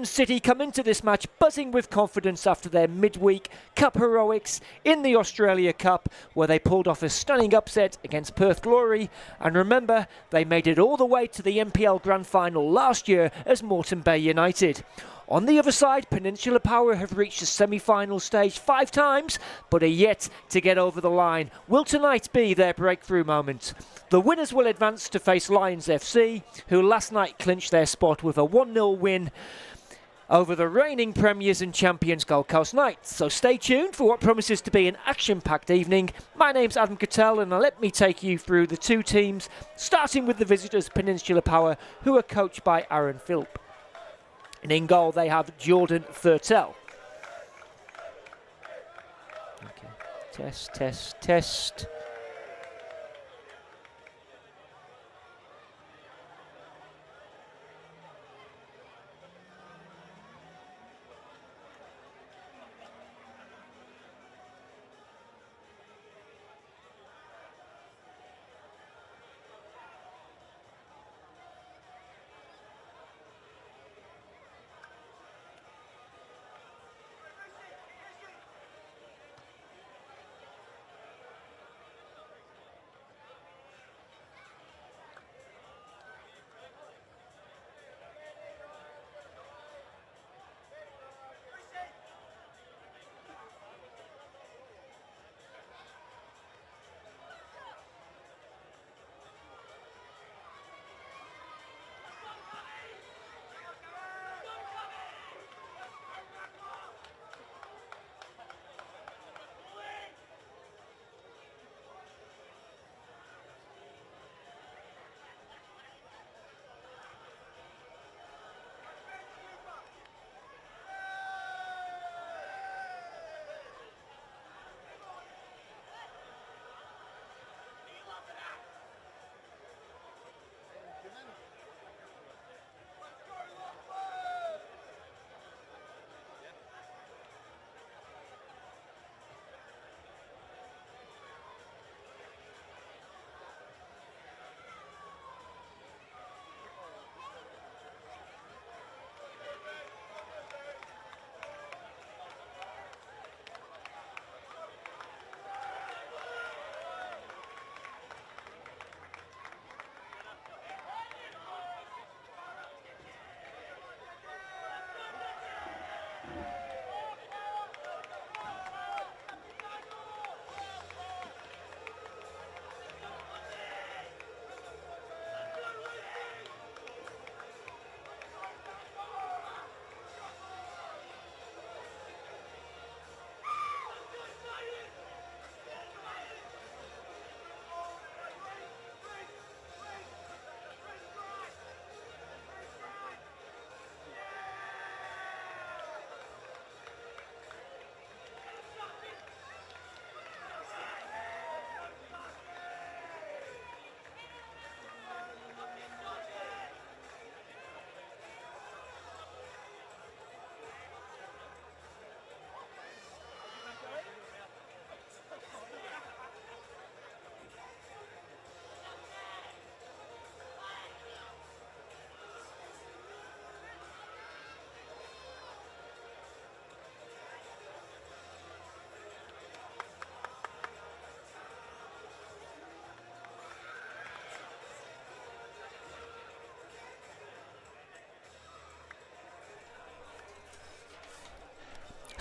City come into this match buzzing with confidence after their midweek cup heroics in the Australia Cup, where they pulled off a stunning upset against Perth Glory. And remember, they made it all the way to the NPL Grand Final last year as Moreton Bay United. On the other side, Peninsula Power have reached the semi-final stage 5 times, but are yet to get over the line. Will tonight be their breakthrough moment? The winners will advance to face Lions FC, who last night clinched their spot with a 1-0 win over the reigning premiers and champions Gold Coast Knights. So stay tuned for what promises to be an action-packed evening. My name's Adam Cattell, and let me take you through the two teams, starting with the visitors Peninsula Power, who are coached by Aaron Philp. And in goal they have Jordan Thurtell. Okay. Test.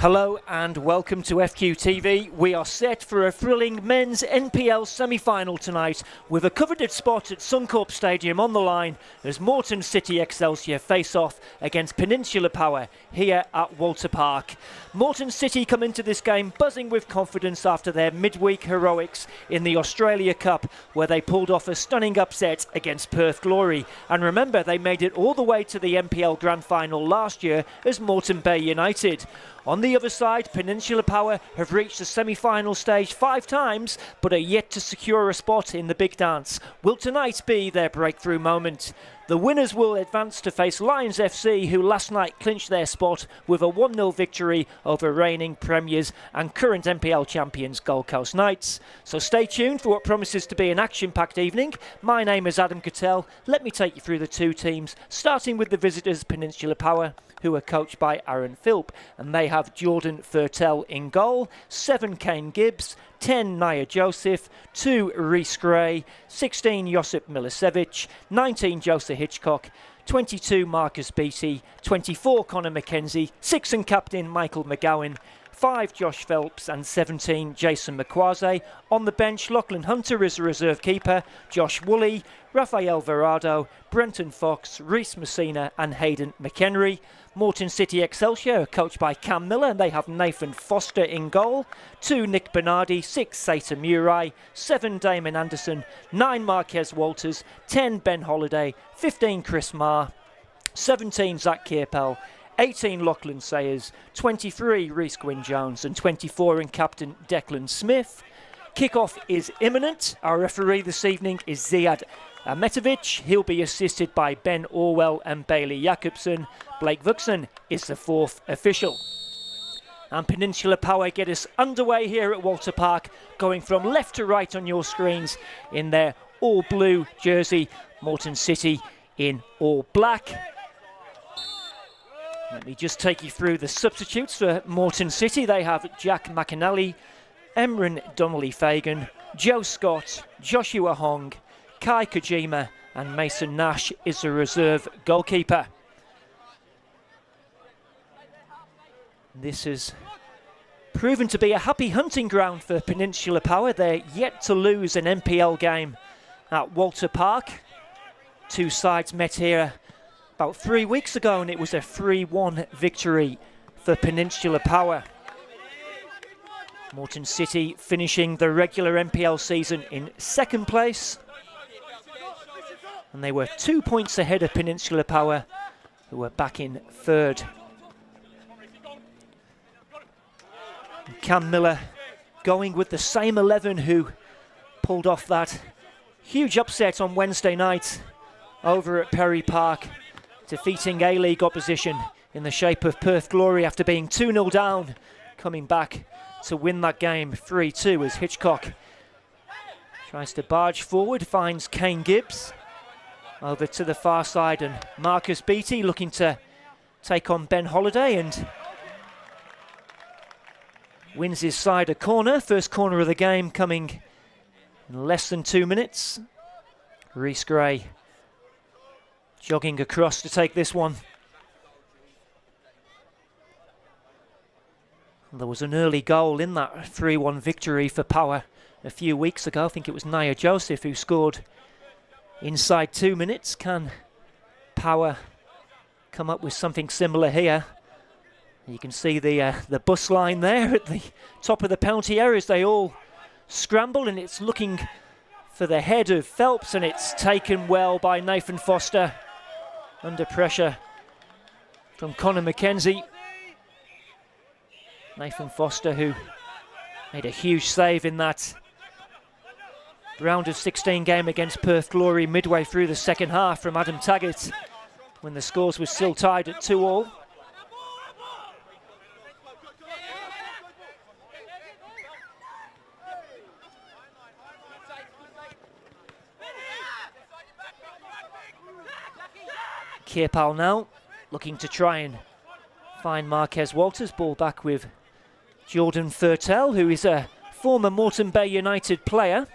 Hello and welcome to FQTV. We are set for a thrilling men's NPL semi-final tonight with a coveted spot at Suncorp Stadium on the line as Moreton City Excelsior face off against Peninsula Power here at Walter Park. Moreton City come into this game buzzing with confidence after their midweek heroics in the Australia Cup, where they pulled off a stunning upset against Perth Glory. And remember, they made it all the way to the NPL Grand Final last year as Moreton Bay United. On the other side, Peninsula Power have reached the semi-final stage 5 times, but are yet to secure a spot in the big dance. Will tonight be their breakthrough moment? The winners will advance to face Lions FC, who last night clinched their spot with a 1-0 victory over reigning premiers and current NPL champions Gold Coast Knights. So stay tuned for what promises to be an action-packed evening. My name is Adam Cattell. Let me take you through the two teams, starting with the visitors Peninsula Power, who are coached by Aaron Philp, and they have Jordan Fertel in goal, 7 Kane Gibbs, 10 Nia Joseph, 2 Reese Gray, 16 Josip Milicevic, 19 Joseph Hitchcock, 22 Marcus Beattie, 24 Connor McKenzie, 6 and captain Michael McGowan, 5 Josh Phelps and 17 Jason McQuarze. On the bench, Lachlan Hunter is a reserve keeper, Josh Woolley, Rafael Verado, Brenton Fox, Reese Messina and Hayden McHenry. Moreton City Excelsior are coached by Cam Miller, and they have Nathan Foster in goal, 2 Nick Bernardi, 6 Sata Murai, 7 Damon Anderson, 9 Marquez Walters, 10 Ben Holiday, 15 Chris Marr, 17 Zach Kierpel, 18 Lachlan Sayers, 23 Reese Gwynne-Jones and 24 in captain Declan Smith. Kickoff is imminent. Our referee this evening is Ziad Metovic. He'll be assisted by Ben Orwell and Bailey Jakobsen. Blake Vuxen is the 4th official. And Peninsula Power get us underway here at Walter Park, going from left to right on your screens in their all-blue jersey. Moreton City in all black. Let me just take you through the substitutes for Moreton City. They have Jack McAnally, Emran Donnelly-Fagan, Joe Scott, Joshua Hong, Kai Kojima and Mason Nash is the reserve goalkeeper. This has proven to be a happy hunting ground for Peninsula Power. They're yet to lose an NPL game at Walter Park. Two sides met here about 3 weeks ago and it was a 3-1 victory for Peninsula Power. Moreton City finishing the regular NPL season in 2nd place. And they were 2 points ahead of Peninsula Power, who were back in 3rd. Cam Miller going with the same 11 who pulled off that huge upset on Wednesday night over at Perry Park, defeating A-League opposition in the shape of Perth Glory after being 2-0 down, coming back to win that game 3-2 as Hitchcock tries to barge forward, finds Kane Gibbs over to the far side and Marcus Beattie looking to take on Ben Holiday and wins his side a corner. First corner of the game coming in less than 2 minutes. Reese Gray jogging across to take this one. There was an early goal in that 3-1 victory for Power a few weeks ago. I think it was Nia Joseph who scored inside 2 minutes. Can Power come up with something similar here? You can see the bus line there at the top of the penalty area as they all scramble, and it's looking for the head of Phelps, and it's taken well by Nathan Foster under pressure from Connor McKenzie. Nathan Foster, who made a huge save in that round of 16 game against Perth Glory midway through the second half from Adam Taggart when the scores were still tied at 2-2. Kierpal now looking to try and find Marquez Walters. Ball back with Jordan Fertel, who is a former Moreton Bay United player.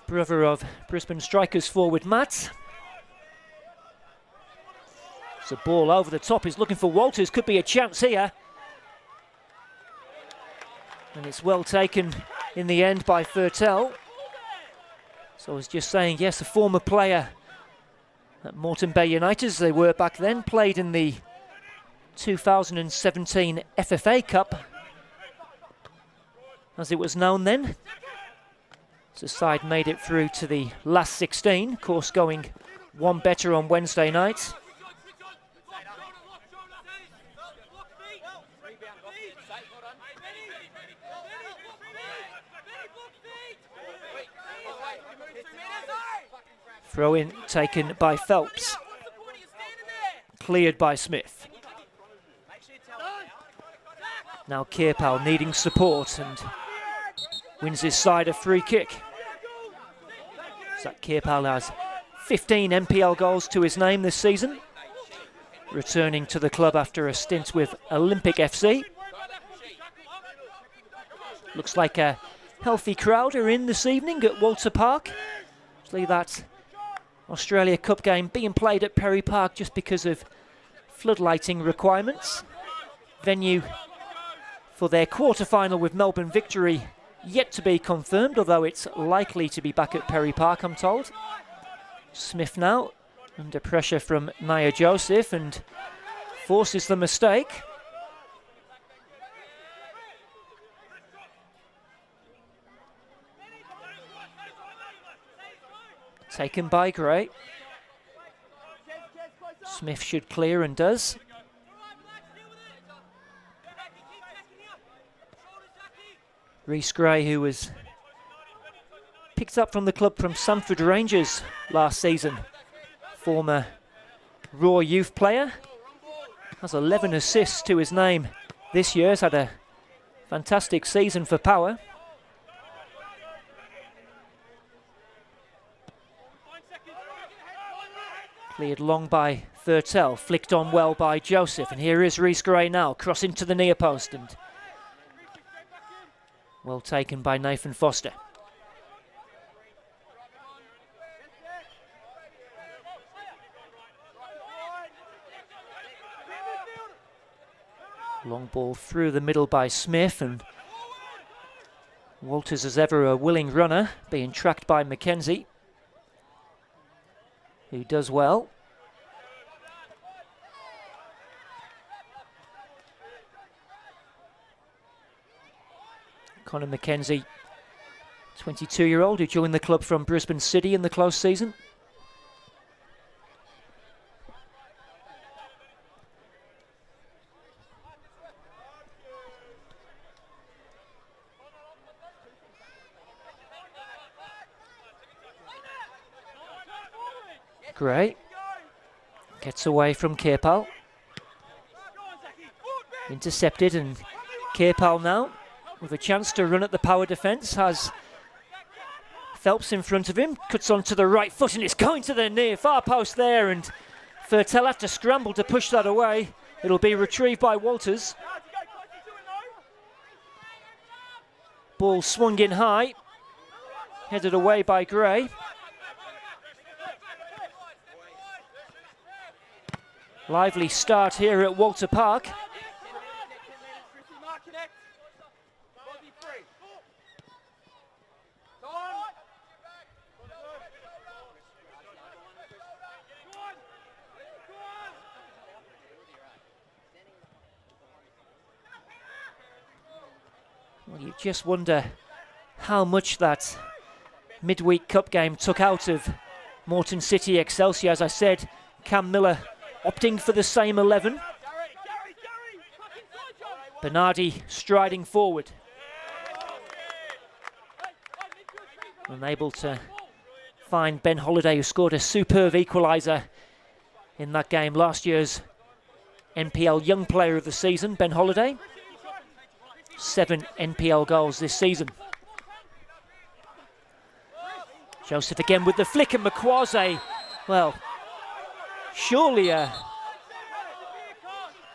Brother of Brisbane Strikers forward Matt. It's a ball over the top. He's looking for Walters. Could be a chance here. And it's well taken in the end by Fertel. So I was just saying, yes, a former player at Moreton Bay United, as they were back then, played in the 2017 FFA Cup, as it was known then. The side made it through to the last 16, of course going one better on Wednesday night. Throw in taken by Phelps. Cleared by Smith. Now Kirpal needing support and wins his side a free kick. Zach Kirpal has 15 NPL goals to his name this season, returning to the club after a stint with Olympic FC. Looks like a healthy crowd are in this evening at Walter Park. Actually, that Australia Cup game being played at Perry Park just because of floodlighting requirements. Venue for their quarter-final with Melbourne Victory yet to be confirmed, although it's likely to be back at Perry Park, I'm told. Smith now under pressure from Nia Joseph and forces the mistake. Taken by Gray. Smith should clear and does. Rhys Gray, who was picked up from the club from Sanford Rangers last season. Former Raw youth player. Has 11 assists to his name this year. Has had a fantastic season for Power. Cleared long by Thurtell, flicked on well by Joseph, and here is Rhys Gray now, crossing to the near post, and well taken by Nathan Foster. Long ball through the middle by Smith, and Walters, as ever, a willing runner, being tracked by McKenzie, who does well. Conor McKenzie, 22-year-old, who joined the club from Brisbane City in the close season. Gray gets away from Kirpal. Intercepted, and Kirpal now with a chance to run at the Power defence. Has Phelps in front of him, cuts onto the right foot, and it's going to the near far post there, and Thurtell had to scramble to push that away. It'll be retrieved by Walters. Ball swung in high, headed away by Gray. Lively start here at Walter Park. Well, you just wonder how much that midweek cup game took out of Moreton City Excelsior. As I said, Cam Miller opting for the same 11. Bernardi striding forward. Unable to find Ben Holliday, who scored a superb equaliser in that game. Last year's NPL Young Player of the Season, Ben Holliday. 7 NPL goals this season. Joseph again with the flick, and Makwaze, well, surely, I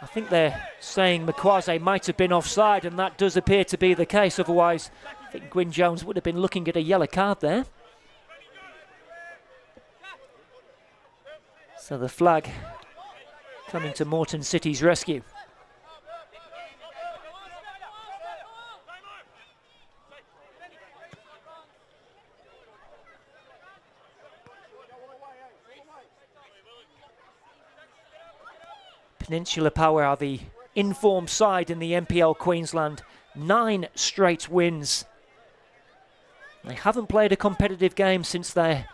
think they're saying Makwaze might have been offside, and that does appear to be the case. Otherwise, I think Gwyn Jones would have been looking at a yellow card there. So the flag coming to Moreton City's rescue. Peninsula Power are the informed side in the NPL Queensland. 9 straight wins. They haven't played a competitive game since their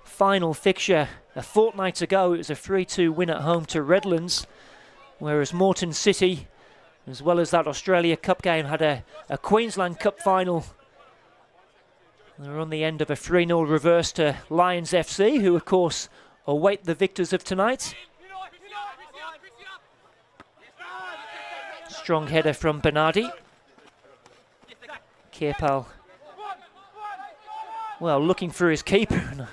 final fixture a fortnight ago. It was a 3-2 win at home to Redlands, whereas Moreton City, as well as that Australia Cup game, had a Queensland Cup final They're on the end of a 3-0 reverse to Lions FC, who of course await the victors of tonight. Strong header from Bernardi. Kirpal, well, looking for his keeper.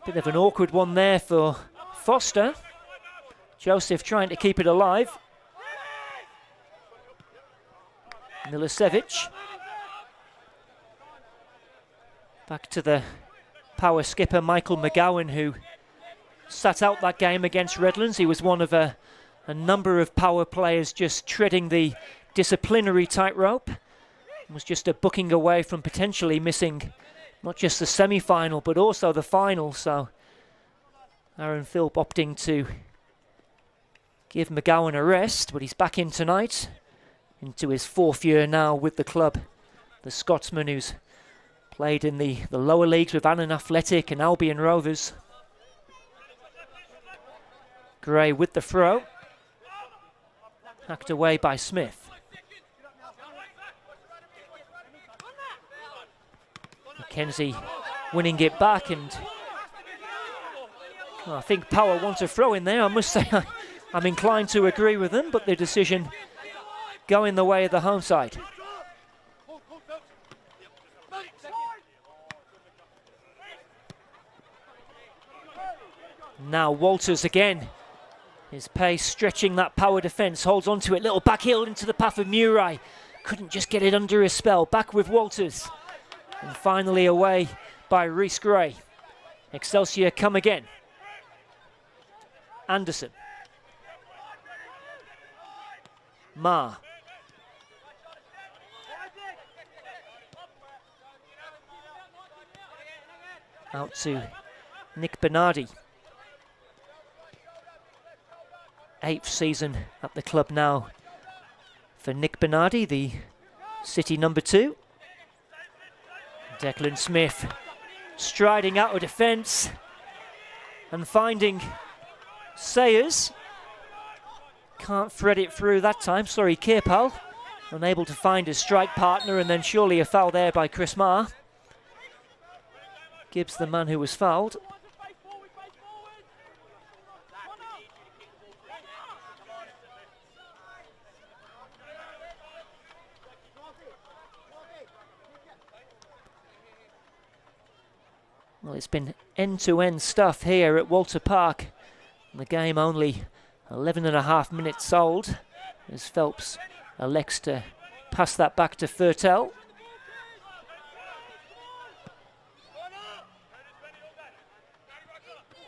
Bit of an awkward one there for Foster. Joseph trying to keep it alive. Milicevic. Back to the power skipper Michael McGowan, who sat out that game against Redlands. He was one of a number of power players just treading the disciplinary tightrope. Was just a booking away from potentially missing not just the semi-final but also the final. So Aaron Philp opting to give McGowan a rest, but he's back in tonight, into his 4th year now with the club. The Scotsman who's played in the lower leagues with Annan Athletic and Albion Rovers. Gray with the throw. Hacked away by Smith. Mackenzie winning it back, and well, I think Power wants a throw in there. I must say I'm inclined to agree with them, but the decision going the way of the home side. Now Walters again. His pace stretching that Power defence, holds onto it, little back heel into the path of Murray. Couldn't just get it under his spell. Back with Walters. And finally away by Rhys Gray. Excelsior come again. Anderson. Ma. Out to Nick Bernardi. 8th season at the club now for Nick Bernardi, the City number 2. Declan Smith striding out of defence and finding Sayers. Can't thread it through that time. Sorry, Kirpal. Unable to find his strike partner, and then surely a foul there by Chris Marr. Gibbs, the man who was fouled. Well, it's been end-to-end stuff here at Walter Park. The game only 11.5 minutes old, as Phelps elects to pass that back to Fertel.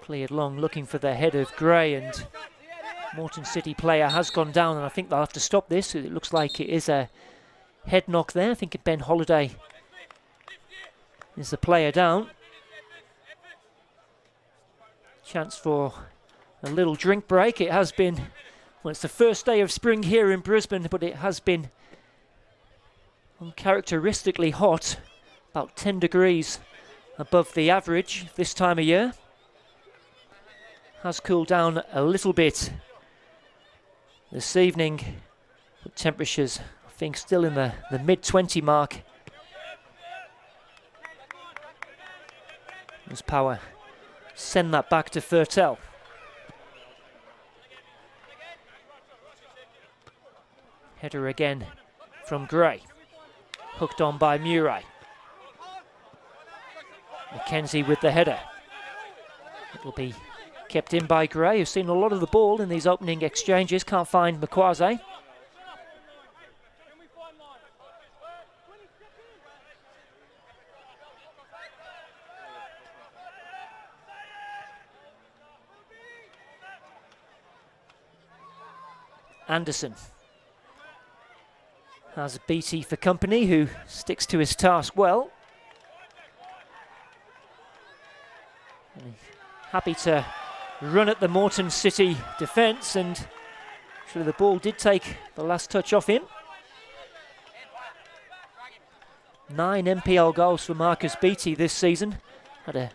Cleared long, looking for the head of Gray, and Moreton City player has gone down, and I think they'll have to stop this. It looks like it is a head knock there. I think Ben Holiday is the player down. Chance for a little drink break. It has been, well, it's the first day of spring here in Brisbane, but it has been uncharacteristically hot, about 10 degrees above the average this time of year. Has cooled down a little bit this evening, but temperatures, I think, still in the mid-20 mark. As Power send that back to Fertel. Header again from Gray. Hooked on by Murray. Mackenzie with the header. It will be kept in by Gray, who's seen a lot of the ball in these opening exchanges. Can't find Makwaze. Anderson has Beattie for company, who sticks to his task well. Happy to run at the Moreton City defence, and actually the ball did take the last touch off him. 9 NPL goals for Marcus Beattie this season. Had a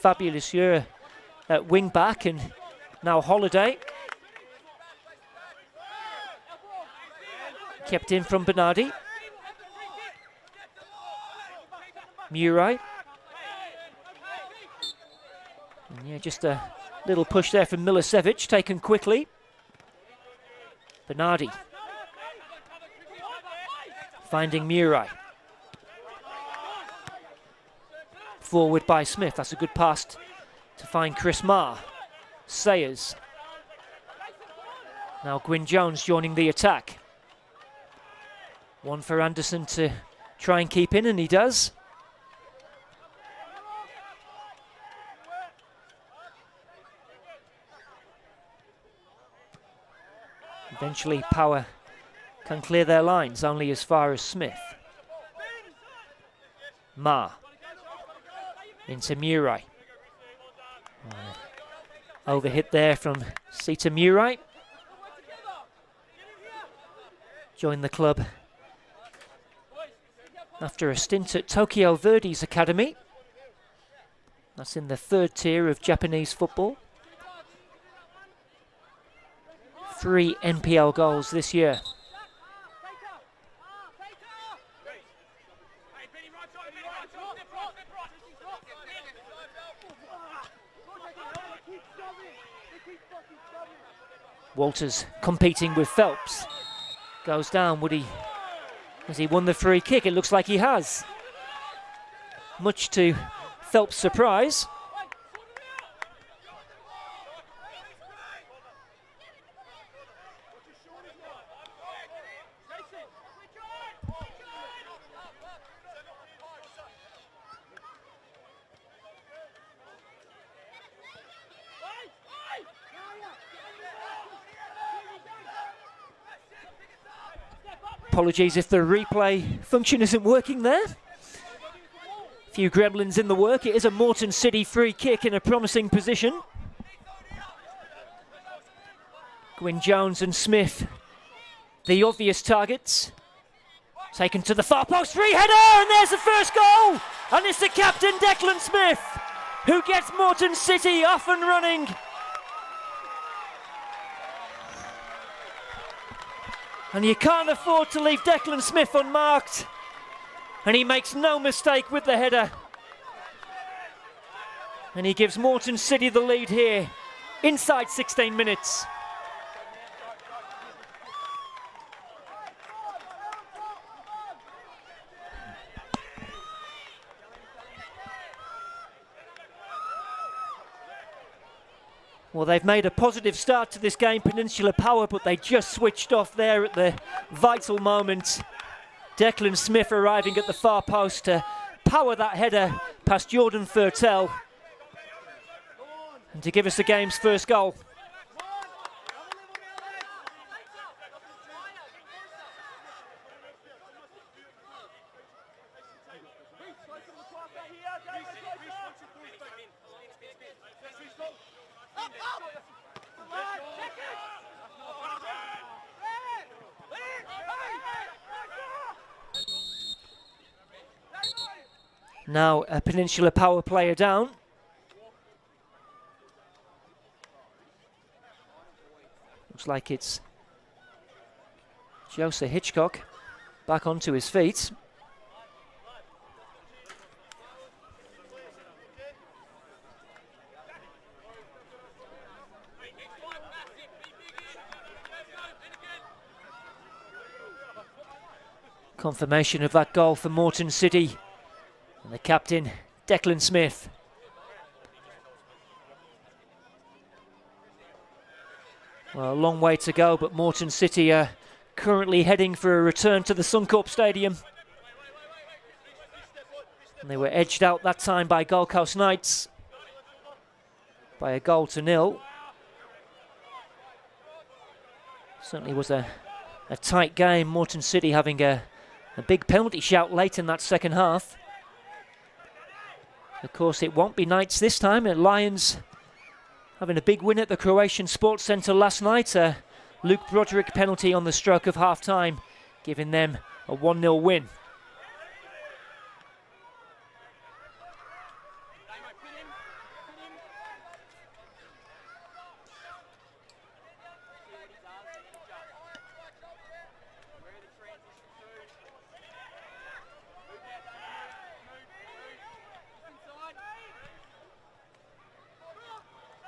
fabulous year at wing back, and now Holiday. Kept in from Bernardi. Murray. And yeah, just a little push there from Milicevic, taken quickly. Bernardi. Finding Murray. Forward by Smith. That's a good pass to find Chris Marr. Sayers. Now Gwyn Jones joining the attack. One for Anderson to try and keep in, and he does. Eventually Power can clear their lines only as far as Smith. Marr. Into Murray. Overhit there from Sita Murray. Joined the club after a stint at Tokyo Verdy's academy. That's in the third tier of Japanese football. 3 NPL goals this year. Walters competing with Phelps. Goes down. Has he won the free kick? It looks like he has. Much to Phelps' surprise. Apologies if the replay function isn't working there. A few gremlins in the work. It is a Moreton City free kick in a promising position. Gwyn Jones and Smith, the obvious targets. Taken to the far post, free header, and there's the first goal! And it's the captain, Declan Smith, who gets Moreton City off and running. And you can't afford to leave Declan Smith unmarked. And he makes no mistake with the header. And he gives Moreton City the lead here, inside 16 minutes. Well, they've made a positive start to this game, Peninsula Power, but they just switched off there at the vital moment. Declan Smith arriving at the far post to power that header past Jordan Thurtell and to give us the game's first goal. Now a Peninsula Power player down. Looks like it's Jose Hitchcock back onto his feet. Confirmation of that goal for Moreton City. And the captain, Declan Smith. Well, a long way to go, but Moreton City are currently heading for a return to the Suncorp Stadium. And they were edged out that time by Gold Coast Knights by 1-0. Certainly was a tight game. Moreton City having a big penalty shout late in that second half. Of course, it won't be Knights this time. Lions having a big win at the Croatian Sports Centre last night. Luke Broderick penalty on the stroke of half-time, giving them a 1-0 win.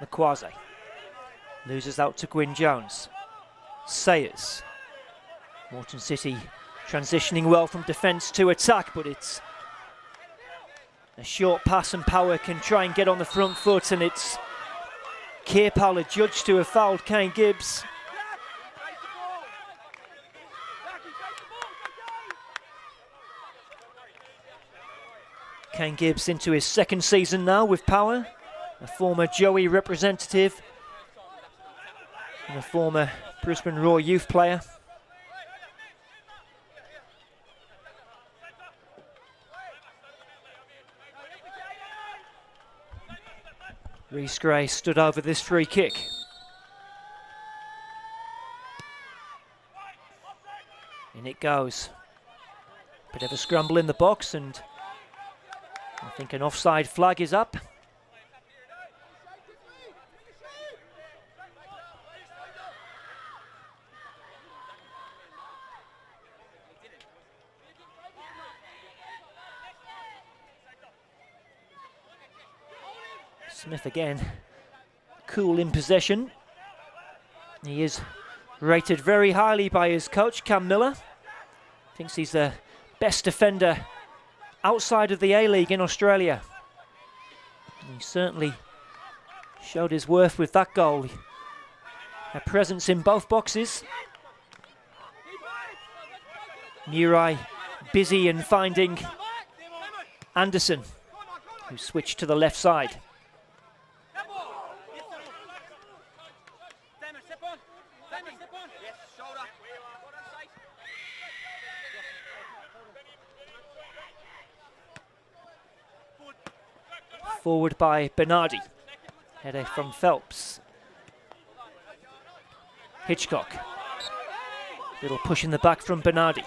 Naquaze loses out to Gwyn Jones. Sayers. Moreton City transitioning well from defence to attack, but it's a short pass and Power can try and get on the front foot, and it's Kirpal adjudged to have fouled Kane Gibbs. Kane Gibbs into his second season now with Power, a former Joey representative and a former Brisbane Roar youth player. Reece Gray stood over this free kick. In it goes. Bit of a scramble in the box, and I think an offside flag is up. Smith again, cool in possession. He is rated very highly by his coach, Cam Miller. Thinks he's the best defender outside of the A-League in Australia. He certainly showed his worth with that goal. A presence in both boxes. Murai busy and finding Anderson, who switched to the left side. Forward by Bernardi. Header from Phelps. Hitchcock. Little push in the back from Bernardi.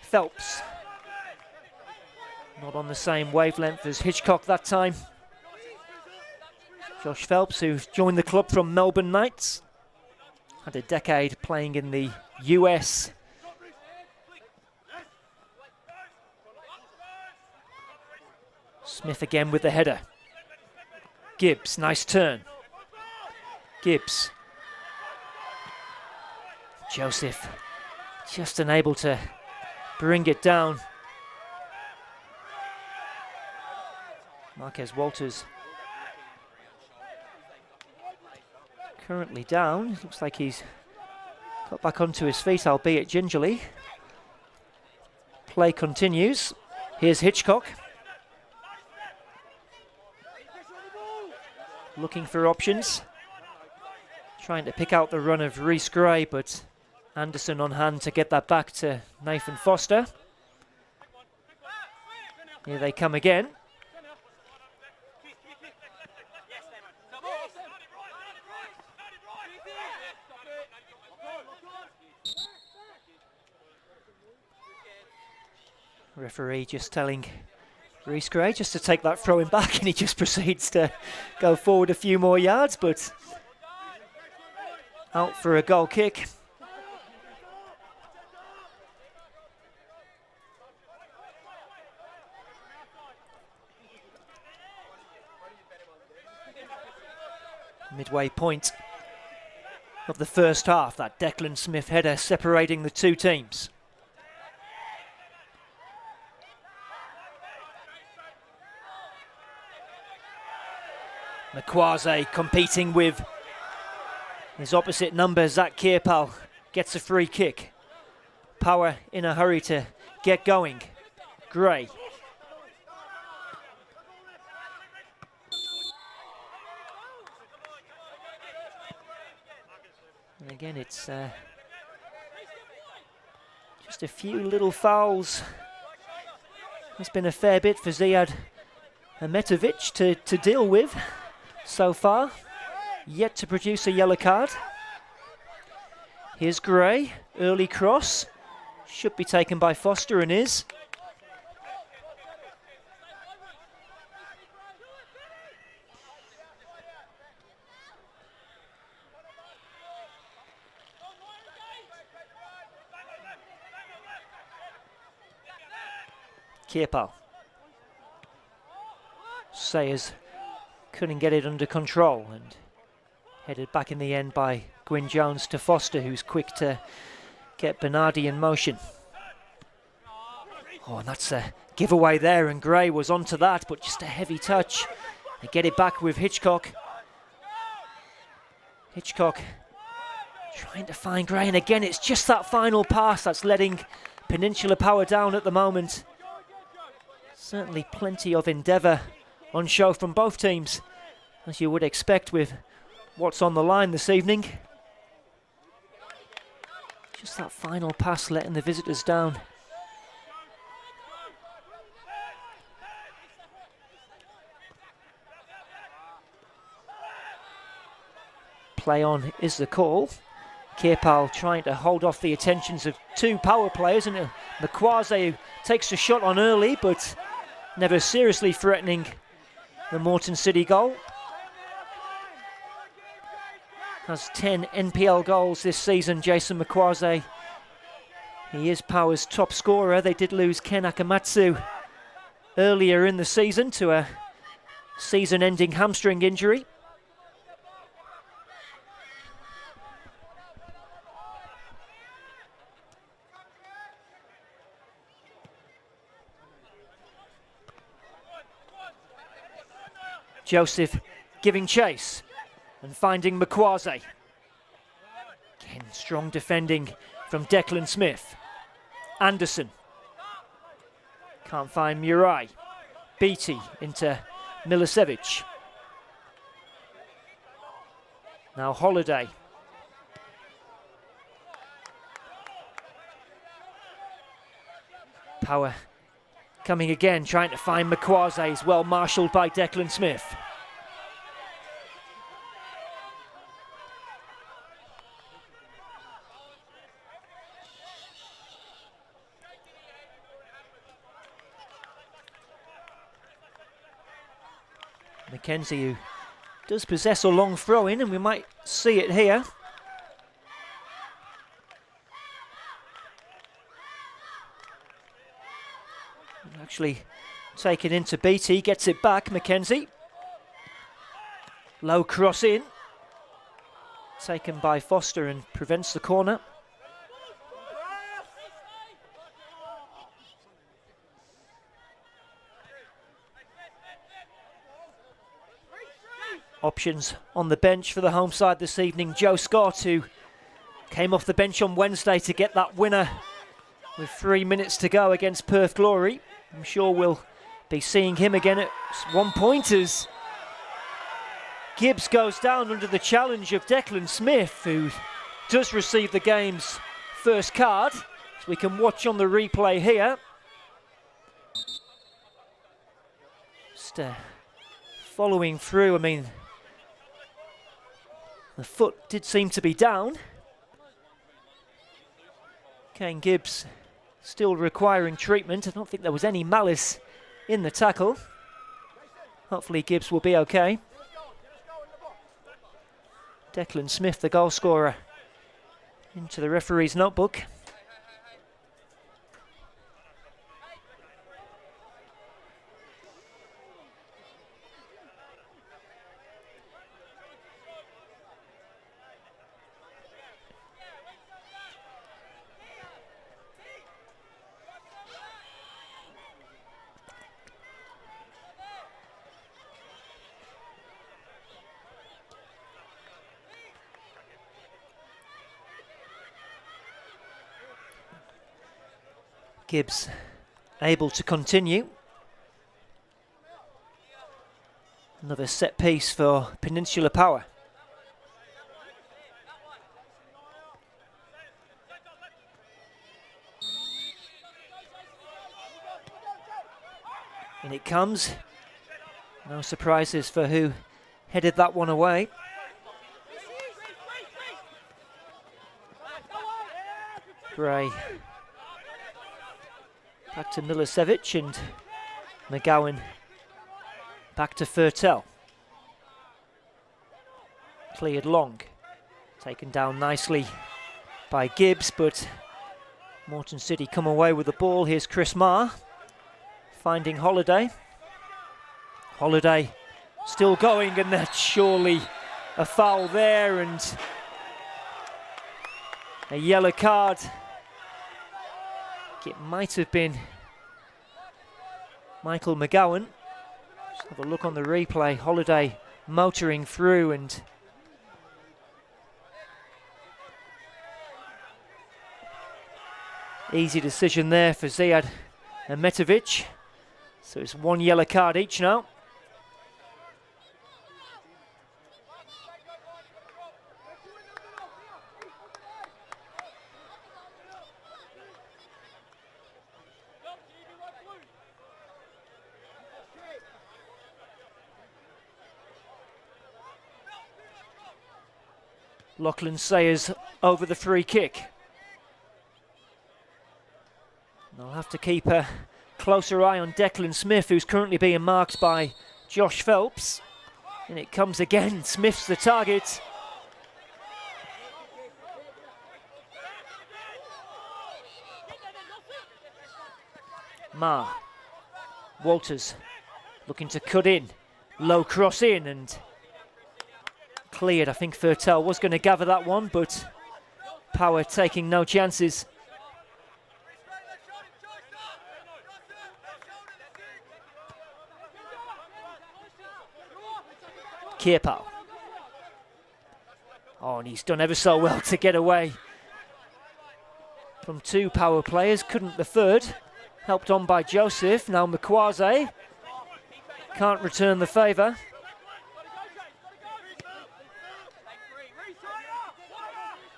Phelps, not on the same wavelength as Hitchcock that time. Josh Phelps, who joined the club from Melbourne Knights, had a decade playing in the US. Smith again with the header. Gibbs, nice turn. Gibbs. Joseph, just unable to bring it down. Marquez Walters currently down. Looks like he's got back onto his feet, albeit gingerly. Play continues. Here's Hitchcock. Looking for options. Trying to pick out the run of Reece Gray, but Anderson on hand to get that back to Nathan Foster. Here they come again. Referee just telling Reece Gray just to take that throw-in back, and he just proceeds to go forward a few more yards, but out for a goal kick. Midway point of the first half, that Declan Smith header separating the two teams. Naquaze competing with his opposite number, Zach Kirpal, gets a free kick. Power in a hurry to get going. Gray. And again, it's just a few little fouls. There's been a fair bit for Ziad Ahmetovic to deal with so far. Yet to produce a yellow card. Here's Gray, early cross. Should be taken by Foster and is. Kierpal. Sayers couldn't get it under control and headed back in the end by Gwyn Jones to Foster, who's quick to get Bernardi in motion. Oh, and that's a giveaway there, and Gray was onto that, but just a heavy touch. They get it back with Hitchcock. Hitchcock trying to find Gray, and again it's just that final pass that's letting Peninsula Power down at the moment. Certainly plenty of endeavour on show from both teams, as you would expect with what's on the line this evening. Just that final pass letting the visitors down. Play on is the call. Kierpal trying to hold off the attentions of two power players, and Makwaze, who takes a shot on early but never seriously threatening the Moreton City goal. Has 10 NPL goals this season, Jason Makwaze. He is Power's top scorer. They did lose Ken Akamatsu earlier in the season to a season-ending hamstring injury. Joseph giving chase and finding Makwaze. Again, strong defending from Declan Smith. Anderson. Can't find Murai. Beattie into Milicevic. Now Holiday. Power coming again, trying to find Makwaze, is well marshalled by Declan Smith. Mackenzie, who does possess a long throw in, and we might see it here. Actually taken into Beattie, gets it back, Mackenzie. Low cross in. Taken by Foster and prevents the corner. Options on the bench for the home side this evening. Joe Scott, who came off the bench on Wednesday to get that winner with 3 minutes to go against Perth Glory. I'm sure we'll be seeing him again at 1 point as Gibbs goes down under the challenge of Declan Smith, who does receive the game's first card, as we can watch on the replay here. Just following through, I mean, the foot did seem to be down. Kane Gibbs still requiring treatment. I don't think there was any malice in the tackle. Hopefully Gibbs will be okay. Declan Smith, the goal scorer, into the referee's notebook. Gibbs able to continue. Another set piece for Peninsula Power. In it comes. No surprises for who headed that one away. Gray. Back to Milicevic and McGowan back to Fertel. Cleared long. Taken down nicely by Gibbs, but Moreton City come away with the ball. Here's Chris Marr finding Holiday. Holiday still going, and that's surely a foul there and a yellow card. It might have been Michael McGowan. Just have a look on the replay. Holiday motoring through, and easy decision there for Ziad and Metovic. So it's one yellow card each now. Lachlan Sayers over the free kick. They'll have to keep a closer eye on Declan Smith, who's currently being marked by Josh Phelps. And it comes again. Smith's the target. Marr. Walters looking to cut in. Low cross in and cleared. I think Fertel was going to gather that one, but Power taking no chances. Kierpal. Oh, and he's done ever so well to get away from two Power players. Couldn't the third. Helped on by Joseph. Now Mkwaze can't return the favour.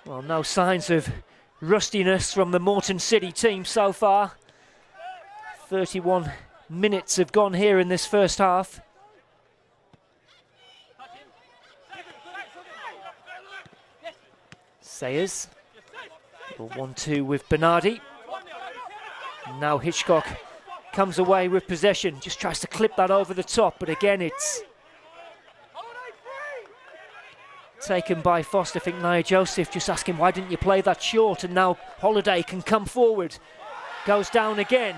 Well, no signs of rustiness from the Moreton City team so far. 31 minutes have gone here in this first half. Sayers. 1-2 with Bernardi. Now Hitchcock comes away with possession. Just tries to clip that over the top, but again it's taken by Foster. I think Nia Joseph just asking, why didn't you play that short? And now Holiday can come forward. Goes down again.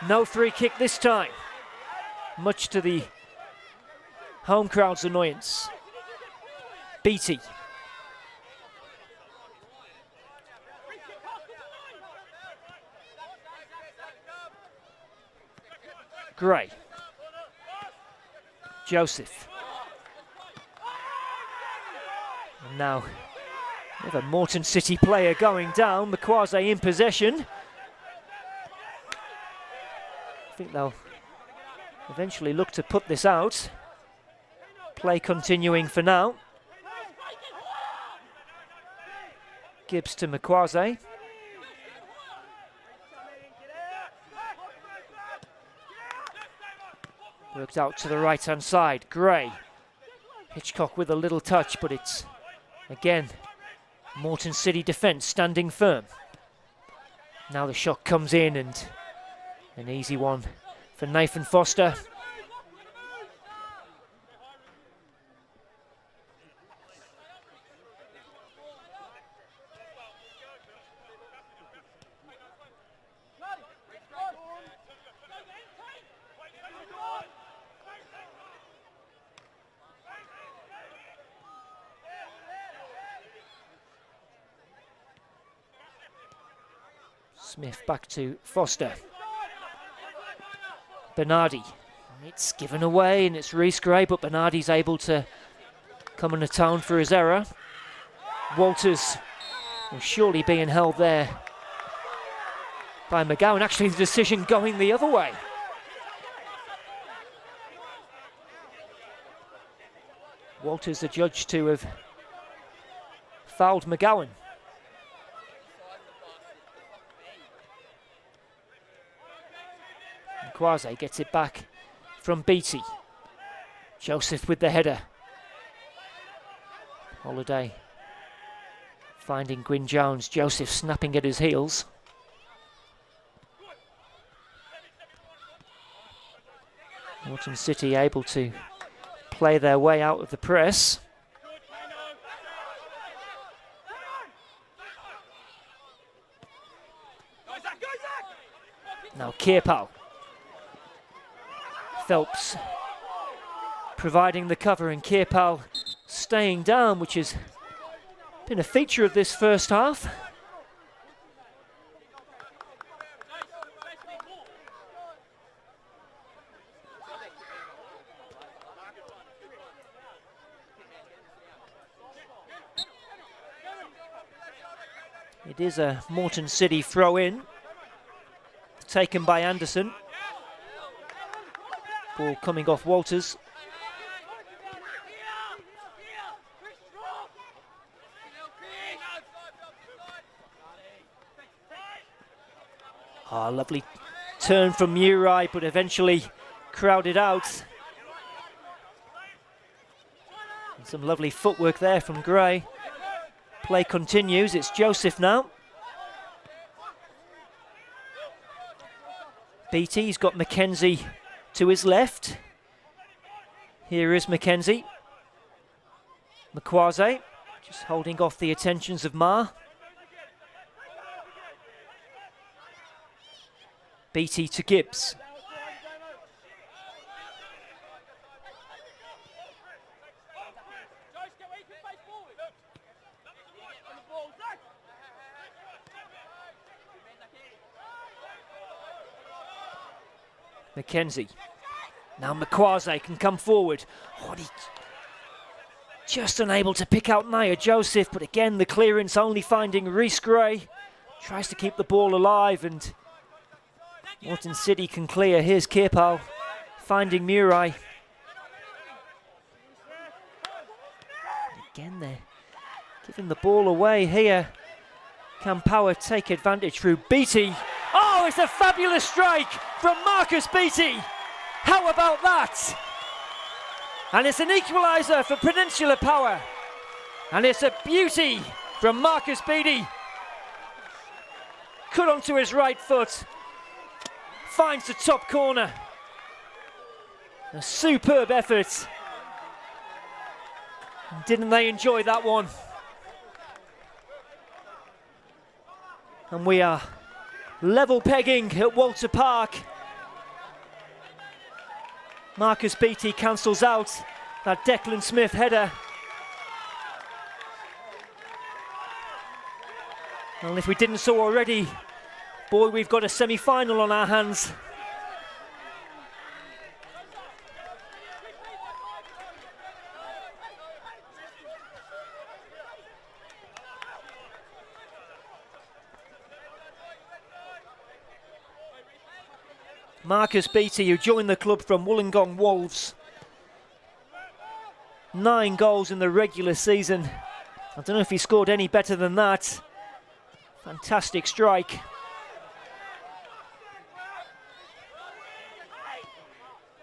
No free kick this time. Much to the home crowd's annoyance. Beattie. Gray. Joseph. And now we have a Moreton City player going down. Mkwaze in possession. I think they'll eventually look to put this out. Play continuing for now. Gibbs to Mkwaze. Worked out to the right-hand side. Gray. Hitchcock with a little touch, but it's, again, Moreton City defence standing firm. Now the shot comes in and an easy one for Nathan Foster. Smith back to Foster. Bernardi. It's given away and it's Reece Gray, but Bernardi's able to come and atone for his error. Walters was surely being held there by McGowan. Actually, the decision going the other way. Walters adjudged to have fouled McGowan. Mkwaze gets it back from Beattie. Joseph with the header. Holiday Finding Gwyn Jones, Joseph snapping at his heels. Moreton City able to play their way out of the press. Now Kierpal. Phelps providing the cover and Kierpal staying down, which has been a feature of this first half. It is a Moreton City throw-in, taken by Anderson. Ball coming off Walters. Ah, lovely turn from Murray, but eventually crowded out. And some lovely footwork there from Gray. Play continues, it's Joseph now. Beattie's got Mackenzie to his left. Here is Mackenzie. Makwaze just holding off the attentions of Ma. Beattie to Gibbs. Mackenzie. Now Makwaze can come forward. Oh, he just unable to pick out Nia Joseph, but again the clearance only finding Reese Gray. Tries to keep the ball alive and Moreton City can clear. Here's Kierpal finding Murray. Again they're giving the ball away here. Can Power take advantage through Beattie? Oh, it's a fabulous strike from Marcus Beattie. How about that? And it's an equaliser for Peninsula Power. And it's a beauty from Marcus Beattie. Cut onto his right foot. Finds the top corner. A superb effort. Didn't they enjoy that one? And we are level pegging at Walter Park. Marcus Beattie cancels out that Declan Smith header. And if we didn't so already, boy, we've got a semi-final on our hands. Marcus Beattie, who joined the club from Wollongong Wolves. 9 goals in the regular season. I don't know if he scored any better than that. Fantastic strike.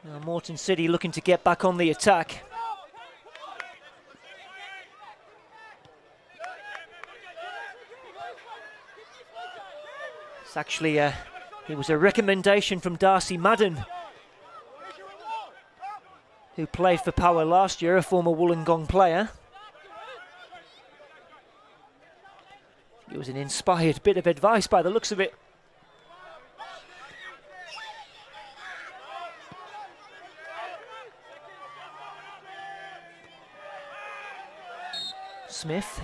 Now Moreton City looking to get back on the attack. It's actually it was a recommendation from Darcy Madden, who played for Power last year, a former Wollongong player. It was an inspired bit of advice by the looks of it. Smith,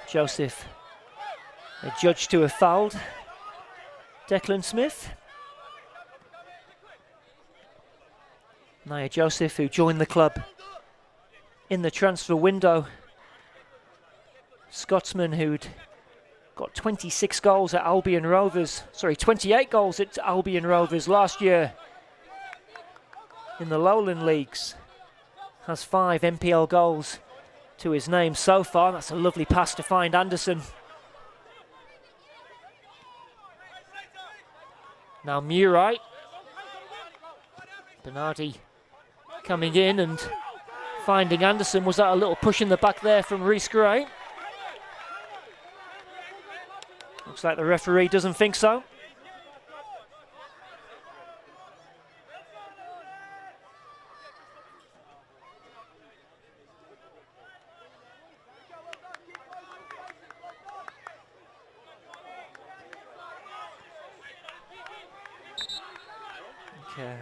Joseph, adjudged to have fouled Declan Smith. Nia Joseph, who joined the club in the transfer window. Scotsman who'd got 26 goals at Albion Rovers, 28 goals at Albion Rovers last year in the Lowland Leagues. Has 5 NPL goals to his name so far. That's a lovely pass to find Anderson. Now Murray. Bernardi coming in and finding Anderson. Was that a little push in the back there from Reese Gray? Looks like the referee doesn't think so.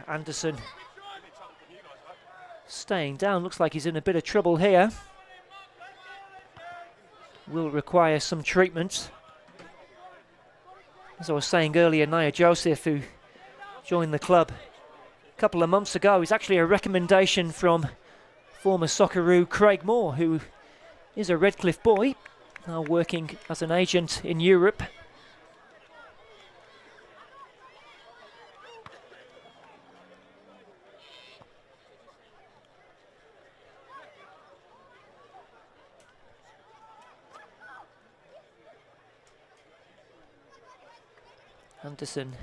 Anderson staying down, looks like he's in a bit of trouble here. Will require some treatment. As I was saying earlier, Nia Joseph, who joined the club a couple of months ago, is actually a recommendation from former Socceroo Craig Moore, who is a Redcliffe boy, now working as an agent in Europe. Anderson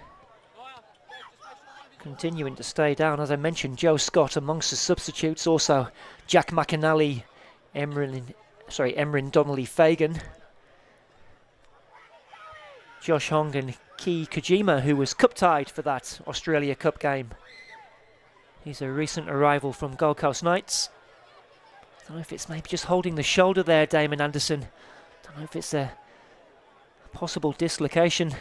continuing to stay down. As I mentioned, Joe Scott amongst the substitutes, also Jack McAnally, Emryn Donnelly-Fagan, Josh Hong and Ki Kojima, who was cup-tied for that Australia Cup game. He's a recent arrival from Gold Coast Knights. Don't know if it's maybe just holding the shoulder there, Damon Anderson. Don't know if it's a possible dislocation.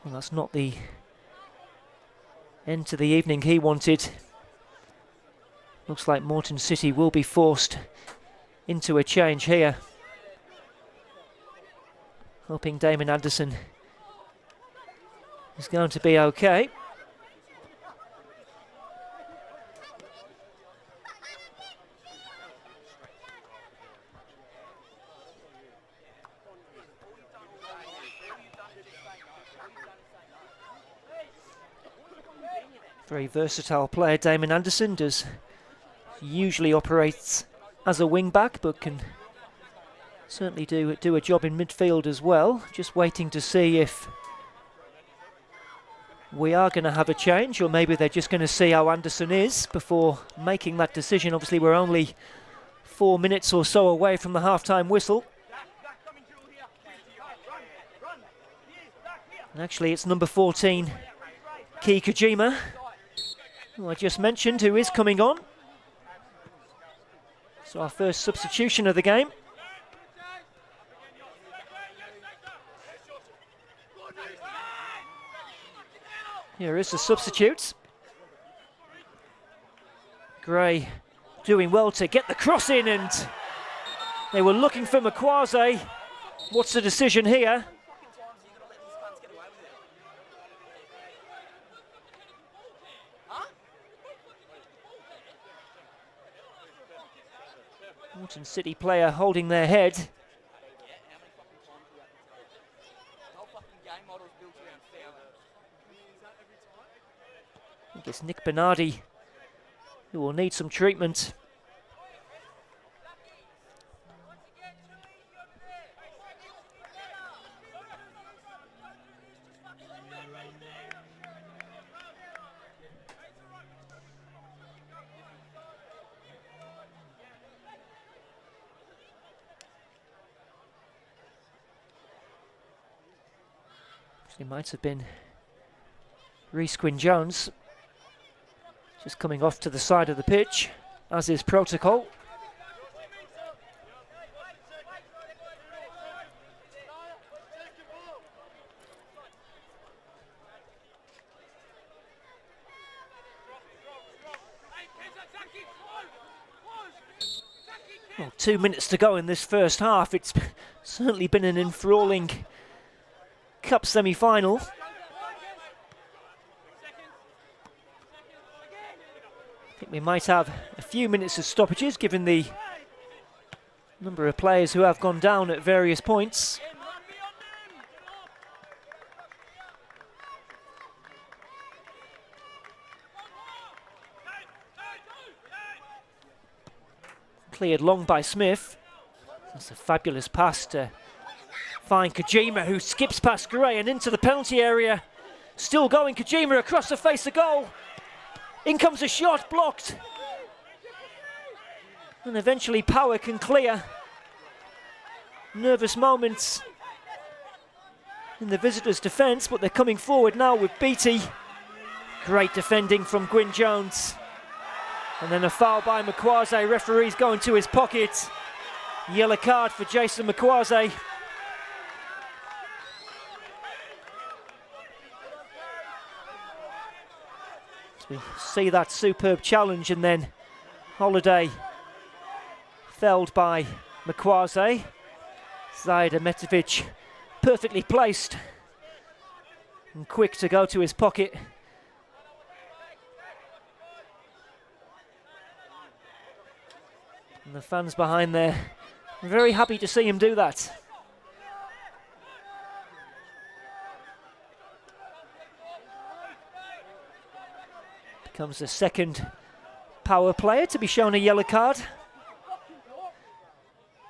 Well, that's not the end to the evening he wanted. Looks like Moreton City will be forced into a change here. Hoping Damon Anderson is going to be okay. Very versatile player, Damon Anderson. Usually operates as a wing-back, but can certainly do a job in midfield as well. Just waiting to see if we are going to have a change, or maybe they're just going to see how Anderson is before making that decision. Obviously, we're only 4 minutes or so away from the half-time whistle. And actually, it's number 14, Ki Kojima, who I just mentioned, who is coming on. So our first substitution of the game. Here is the substitute. Gray doing well to get the cross in, and they were looking for Makwase. What's the decision here? Moreton City player holding their head. I think it's Nick Bernardi who will need some treatment. It might have been Rhys Quinn-Jones, just coming off to the side of the pitch, as is protocol. Well, 2 minutes to go in this first half. It's certainly been an enthralling Cup semi-final. I think we might have a few minutes of stoppages given the number of players who have gone down at various points. Cleared long by Smith. That's a fabulous pass to find Kojima, who skips past Gray and into the penalty area. Still going, Kojima across the face of goal. In comes a shot, blocked. And eventually Power can clear. nervous moments in the visitors' defence, but they're coming forward now with Beattie. Great defending from Gwyn Jones. And then a foul by Makwaze. Referee's going to his pocket. Yellow card for Jason Makwaze. As we see that superb challenge, and then Holiday felled by Makwaze. Zaid Ahmetovic perfectly placed and quick to go to his pocket. And the fans behind there are very happy to see him do that. Becomes the second power player to be shown a yellow card.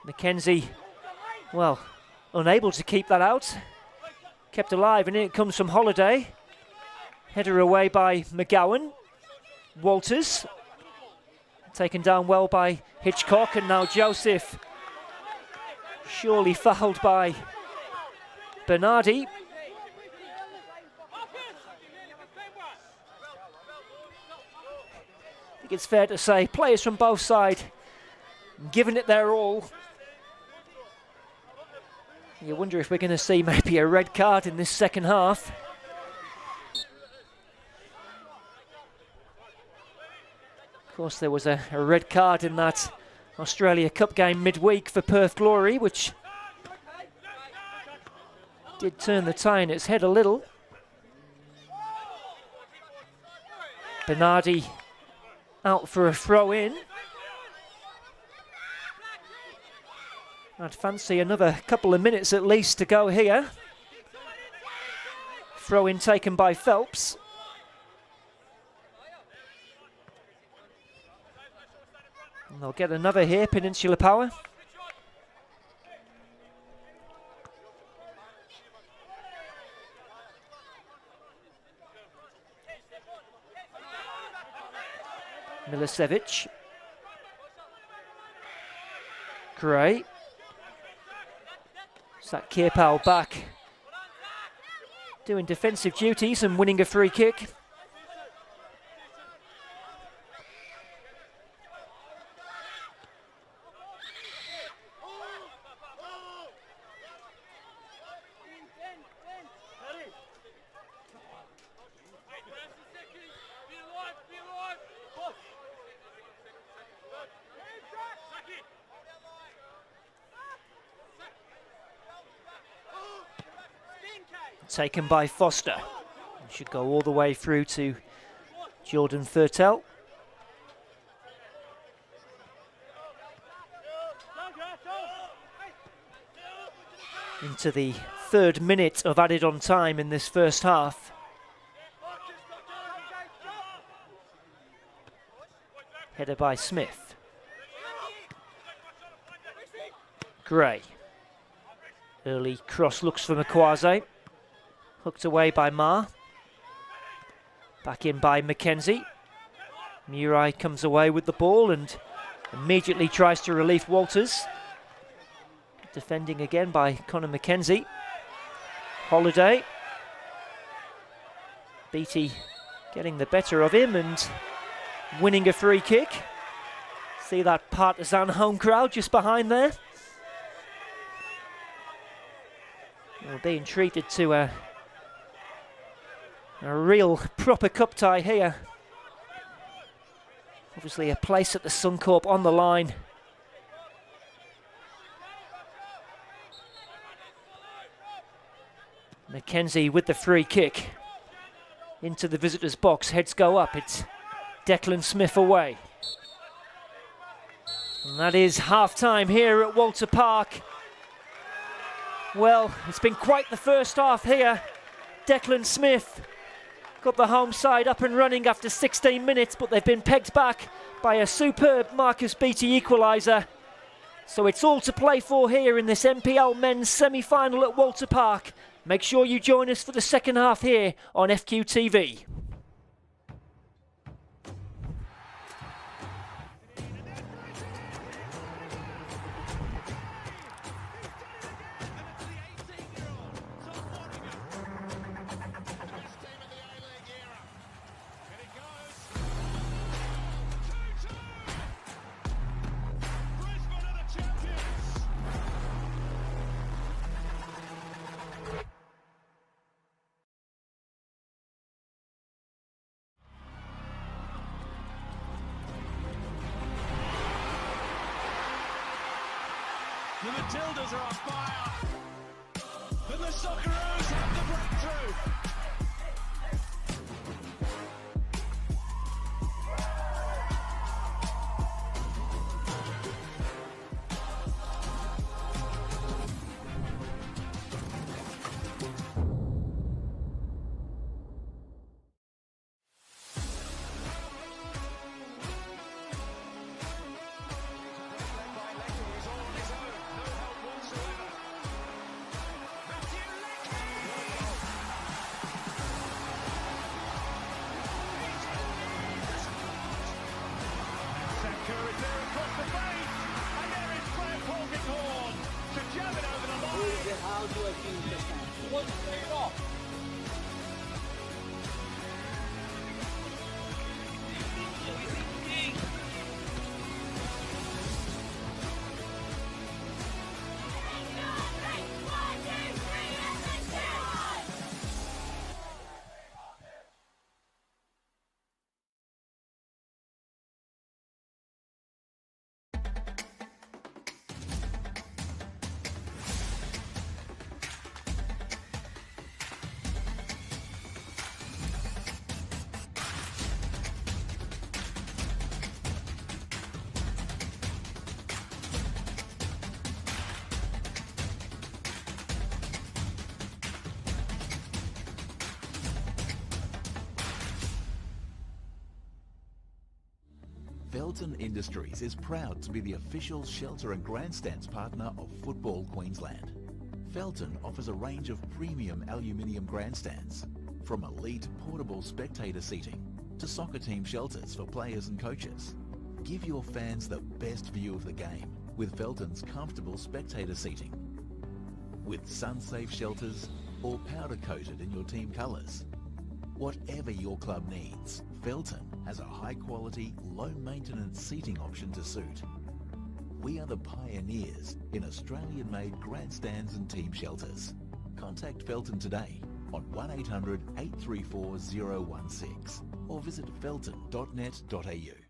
Mackenzie, well, unable to keep that out. Kept alive, and in it comes from Holiday. Header away by McGowan. Walters. Taken down well by Hitchcock, and now Joseph. Surely fouled by Bernardi. I think it's fair to say players from both sides giving it their all. You wonder if we're going to see maybe a red card in this second half. Of course, there was a red card in that Australia Cup game midweek for Perth Glory, which did turn the tie in its head a little. Bernardi out for a throw-in. I'd fancy another couple of minutes at least to go here. Throw-in taken by Phelps. And they'll get another here, Peninsula Power. Milicevic. Gray. Zach Kirpal back, doing defensive duties and winning a free kick. Taken by Foster. Should go all the way through to Jordan Thurtell. Into the third minute of added on time in this first half. Header by Smith. Gray. Early cross looks for Makwaze. Hooked away by Ma. Back in by Mackenzie. Murai comes away with the ball and immediately tries to relieve Walters. Defending again by Conor Mackenzie. Holiday. Beattie getting the better of him and winning a free kick. See that partisan home crowd just behind there. Well, being treated to a real proper cup tie here. Obviously a place at the Suncorp on the line. Mackenzie with the free kick. Into the visitors' box, heads go up. It's Declan Smith away. And that is half-time here at Walter Park. Well, it's been quite the first half here. Declan Smith got the home side up and running after 16 minutes, but they've been pegged back by a superb Marcus Beattie equaliser. So it's all to play for here in this NPL men's semi-final at Walter Park. Make sure you join us for the second half here on FQTV. The Matildas are on fire. And the Socceroos have the breakthrough. How do I finish this time? One straight off. Felton Industries is proud to be the official shelter and grandstands partner of Football Queensland. Felton offers a range of premium aluminium grandstands, from elite portable spectator seating to soccer team shelters for players and coaches. Give your fans the best view of the game with Felton's comfortable spectator seating. With sun-safe shelters or powder-coated in your team colours. Whatever your club needs, Felton has a high-quality, low-maintenance seating option to suit. We are the pioneers in Australian-made grandstands and team shelters. Contact Felton today on 1800 834 016 or visit felton.net.au.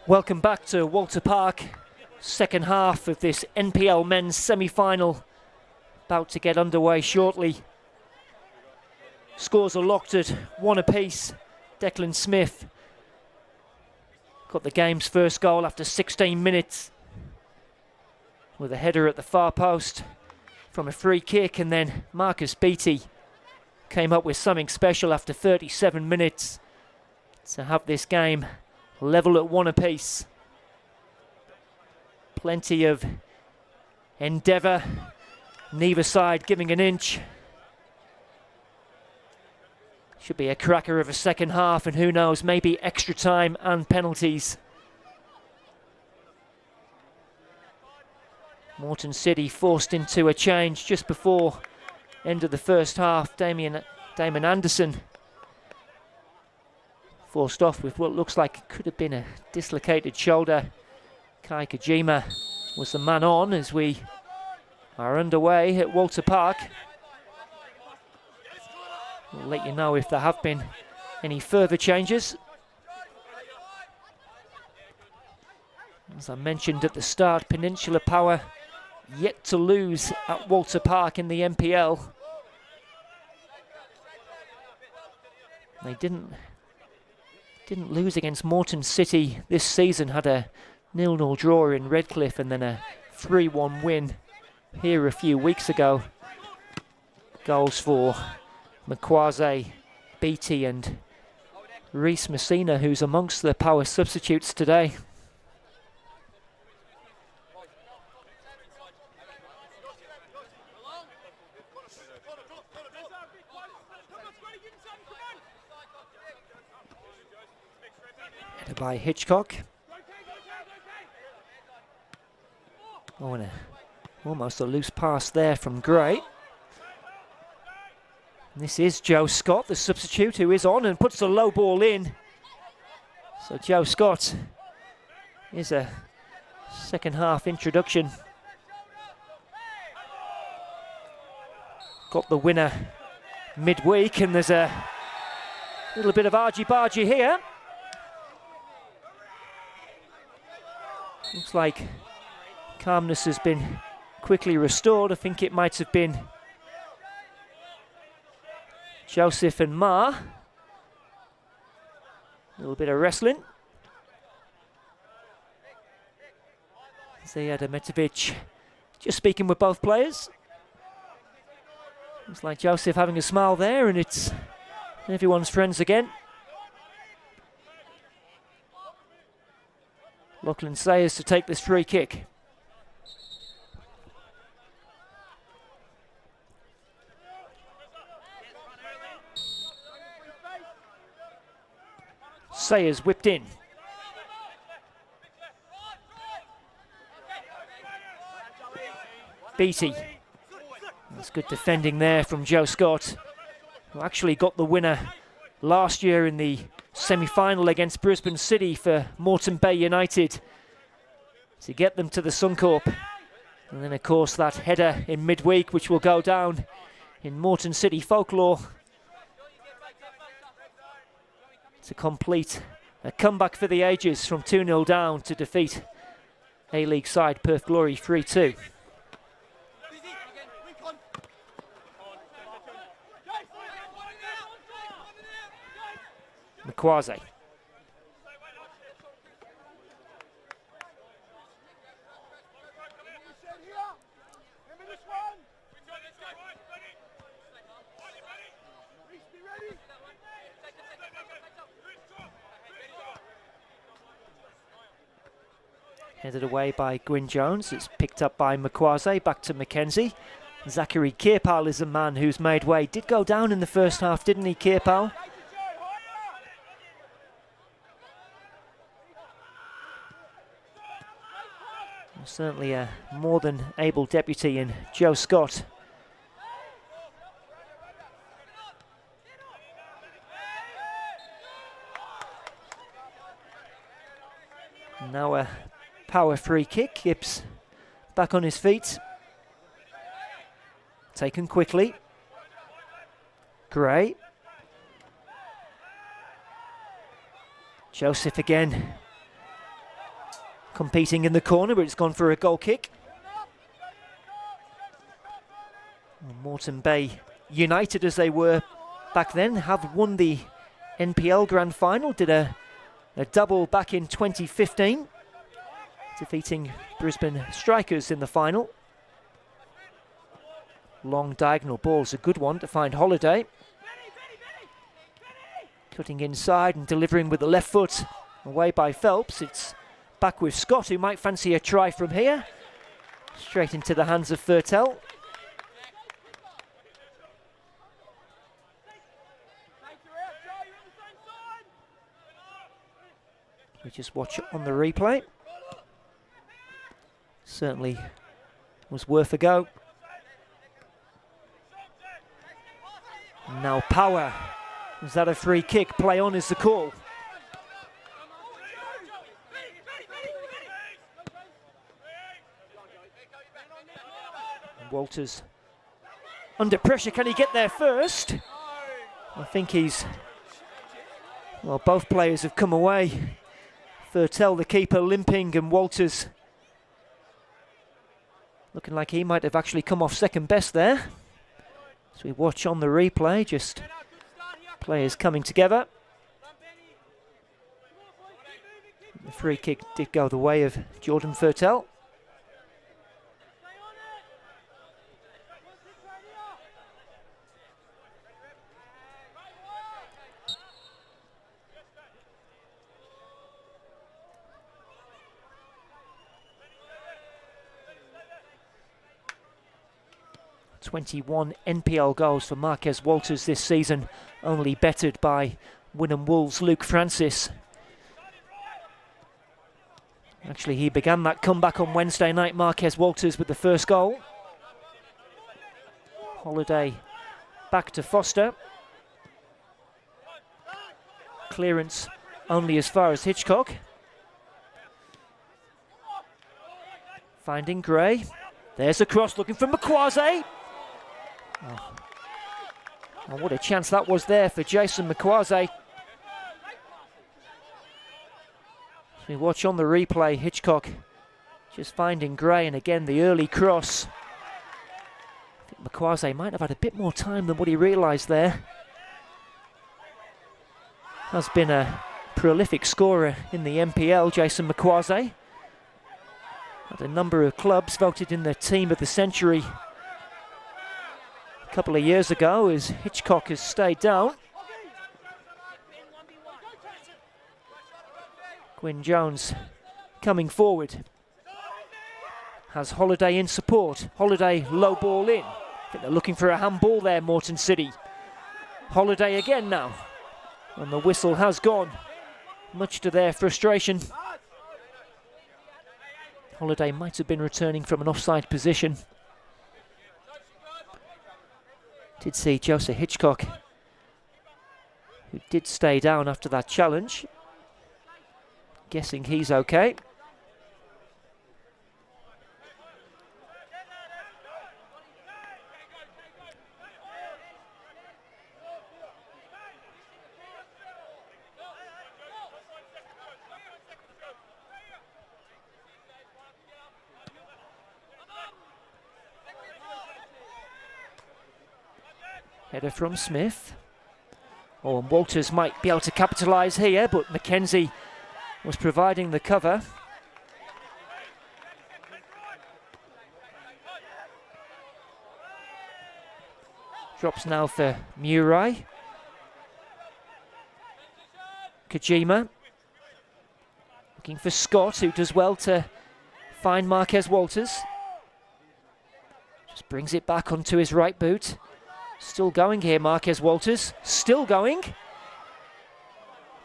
Welcome back to Walter Park. Second half of this NPL men's semi-final about to get underway shortly. Scores are locked at 1 apiece. Declan Smith got the game's first goal after 16 minutes with a header at the far post from a free kick, and then Marcus Beattie came up with something special after 37 minutes to have this game level at 1 apiece. Plenty of endeavour, neither side giving an inch. Should be a cracker of a second half, and who knows, maybe extra time and penalties. Moreton City forced into a change just before end of the first half. Damon Anderson forced off with what looks like it could have been a dislocated shoulder. Kai Kojima was the man on as we are underway at Walter Park. We'll let you know if there have been any further changes. As I mentioned at the start, Peninsula Power yet to lose at Walter Park in the NPL. They didn't lose against Moreton City this season, had a 0-0 draw in Redcliffe and then a 3-1 win here a few weeks ago. Goals for Makwaze, Beattie and Reece Messina, who's amongst the Power substitutes today. Headed by Hitchcock. Oh, and almost a loose pass there from Gray. This is Joe Scott, the substitute, who is on and puts the low ball in. So Joe Scott is a second half introduction. Got the winner midweek, and there's a little bit of argy-bargy here. Looks like calmness has been quickly restored. I think it might have been Joseph and Ma. A little bit of wrestling. Ziyad Metovic just speaking with both players. Looks like Joseph having a smile there, and it's everyone's friends again. Lachlan Sayers to take this free kick. Sayers whipped in. Beattie. That's good defending there from Joe Scott, who actually got the winner last year in the semi-final against Brisbane City for Moreton Bay United to get them to the Suncorp. And then, of course, that header in midweek, which will go down in Moreton City folklore to complete a comeback for the ages from 2-0 down to defeat A-League side Perth Glory 3-2. Makwaze. Headed away by Gwyn Jones. It's picked up by Makwaze. Back to Mackenzie. Zachary Kirpal is a man who's made way. Did go down in the first half, didn't he, Kirpal? Certainly a more than able deputy in Joe Scott. Now a power free kick. Gibbs back on his feet. Taken quickly. Gray. Joseph again. competing in the corner, but it's gone for a goal kick. Well, Moreton Bay United, as they were back then, have won the NPL Grand Final, did a double back in 2015, defeating Brisbane Strikers in the final. Long diagonal ball's a good one to find Holiday. Cutting inside and delivering with the left foot, away by Phelps. It's back with Scott, who might fancy a try from here. Straight into the hands of Fertel. We just watch it on the replay. Certainly was worth a go. Now power. Is that a free kick? Play on is the call. Walters under pressure. Can he get there first? I think well, both players have come away. Fertel, the keeper, limping, and Walters looking like he might have actually come off second best there. As we watch on the replay, just players coming together. The free kick did go the way of Jordan Fertel. (21 NPL goals for Marquez Walters this season, only bettered by Wynnum Wolves' Luke Francis. Actually, he began that comeback on Wednesday night, Marquez Walters, with the first goal. Holiday back to Foster. Clearance only as far as Hitchcock. Finding Gray. There's a cross looking for Makwaze. Oh, what a chance that was there for Jason Makwaze. As we watch on the replay, Hitchcock just finding Gray, and again the early cross. I think Makwaze might have had a bit more time than what he realised there. Has been a prolific scorer in the NPL, Jason Makwaze. Had a number of clubs voted in the team of the century a couple of years ago, as Hitchcock has stayed down. Gwyn Jones coming forward. Has Holiday in support. Holiday low ball in. I think they're looking for a handball there, Moreton City. Holiday again now. And the whistle has gone, much to their frustration. Holiday might have been returning from an offside position. Did see Joseph Hitchcock, who did stay down after that challenge. Guessing he's okay. Header from Smith. Oh, and Walters might be able to capitalise here, but Mackenzie was providing the cover. Drops now for Murai. Kojima. Looking for Scott, who does well to find Marquez Walters. Just brings it back onto his right boot. Still going here, Marquez Walters. Still going.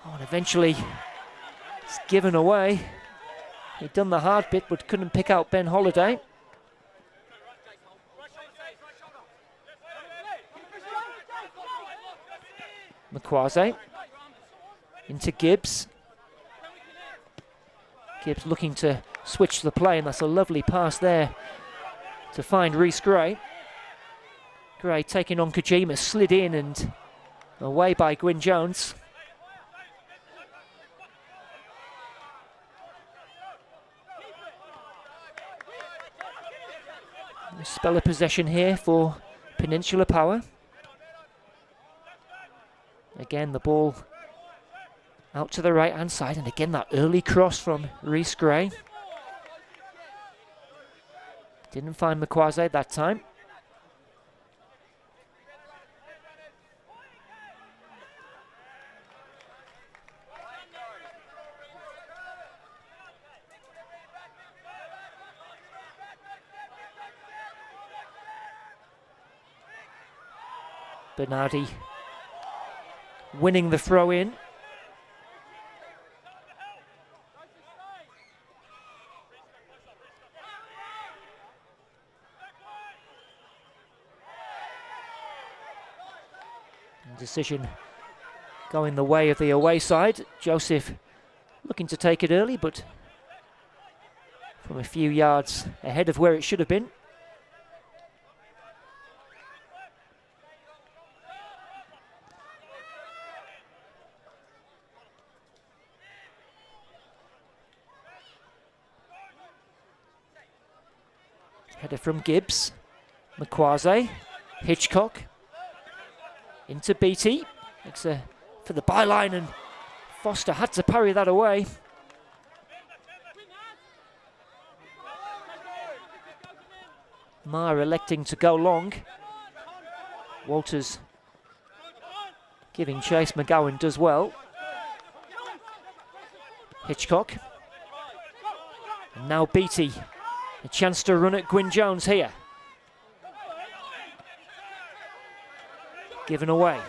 Oh, and eventually it's given away. He'd done the hard bit but couldn't pick out Ben Holiday. Makwaze into Gibbs. Gibbs looking to switch the play, and that's a lovely pass there to find Reece Gray. Gray taking on Kojima, slid in and away by Gwyn Jones. Spell of possession here for Peninsula Power. Again, the ball out to the right-hand side, and again that early cross from Rhys Gray. Didn't find Makwaze that time. Bernardi winning the throw-in. Decision going the way of the away side. Joseph looking to take it early, but from a few yards ahead of where it should have been. Header from Gibbs. Makwaze. Hitchcock. Into Beattie. Looks for the byline, and Foster had to parry that away. Maher electing to go long. Walters giving chase. McGowan does well. Hitchcock. And now Beattie. A chance to run at Gwyn Jones here. Given away.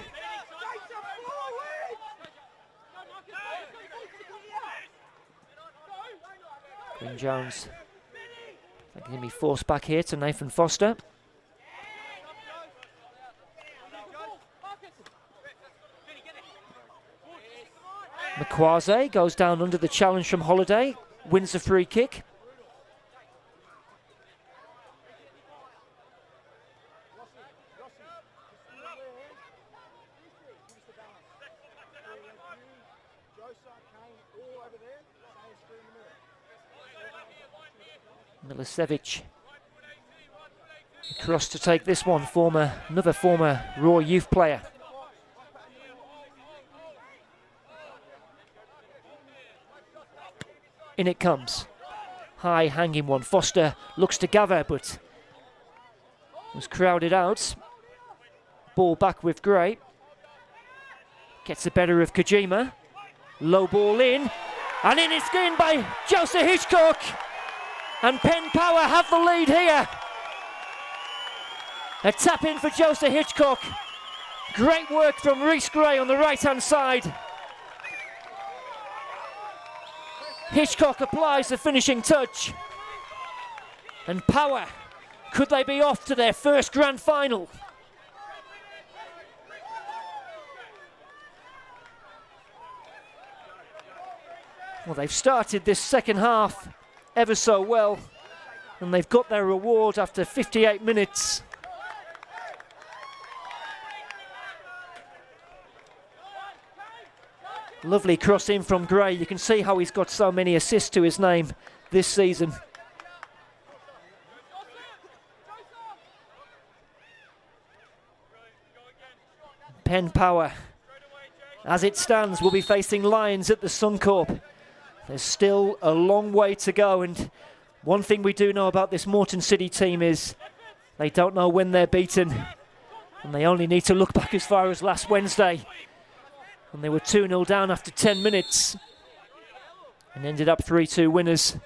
Gwyn Jones going to be forced back here to Nathan Foster. Makwaze goes down under the challenge from Holiday. Wins the free kick. Milicevic across to take this one, another former Raw youth player. In it comes. High hanging one. Foster looks to gather, but was crowded out. Ball back with Gray. Gets the better of Kojima. Low ball in. And in it's in by Joseph Hitchcock. And Penn Power have the lead here. A tap in for Joseph Hitchcock. Great work from Rhys Gray on the right-hand side. Hitchcock applies the finishing touch. And Power, could they be off to their first grand final? Well, they've started this second half ever so well, and they've got their reward after 58 minutes. Lovely cross in from Gray. You can see how he's got so many assists to his name this season. Penn Power, as it stands, will be facing Lions at the Suncorp. There's still a long way to go, and one thing we do know about this Moreton City team is they don't know when they're beaten, and they only need to look back as far as last Wednesday, and they were 2-0 down after 10 minutes and ended up 3-2 winners.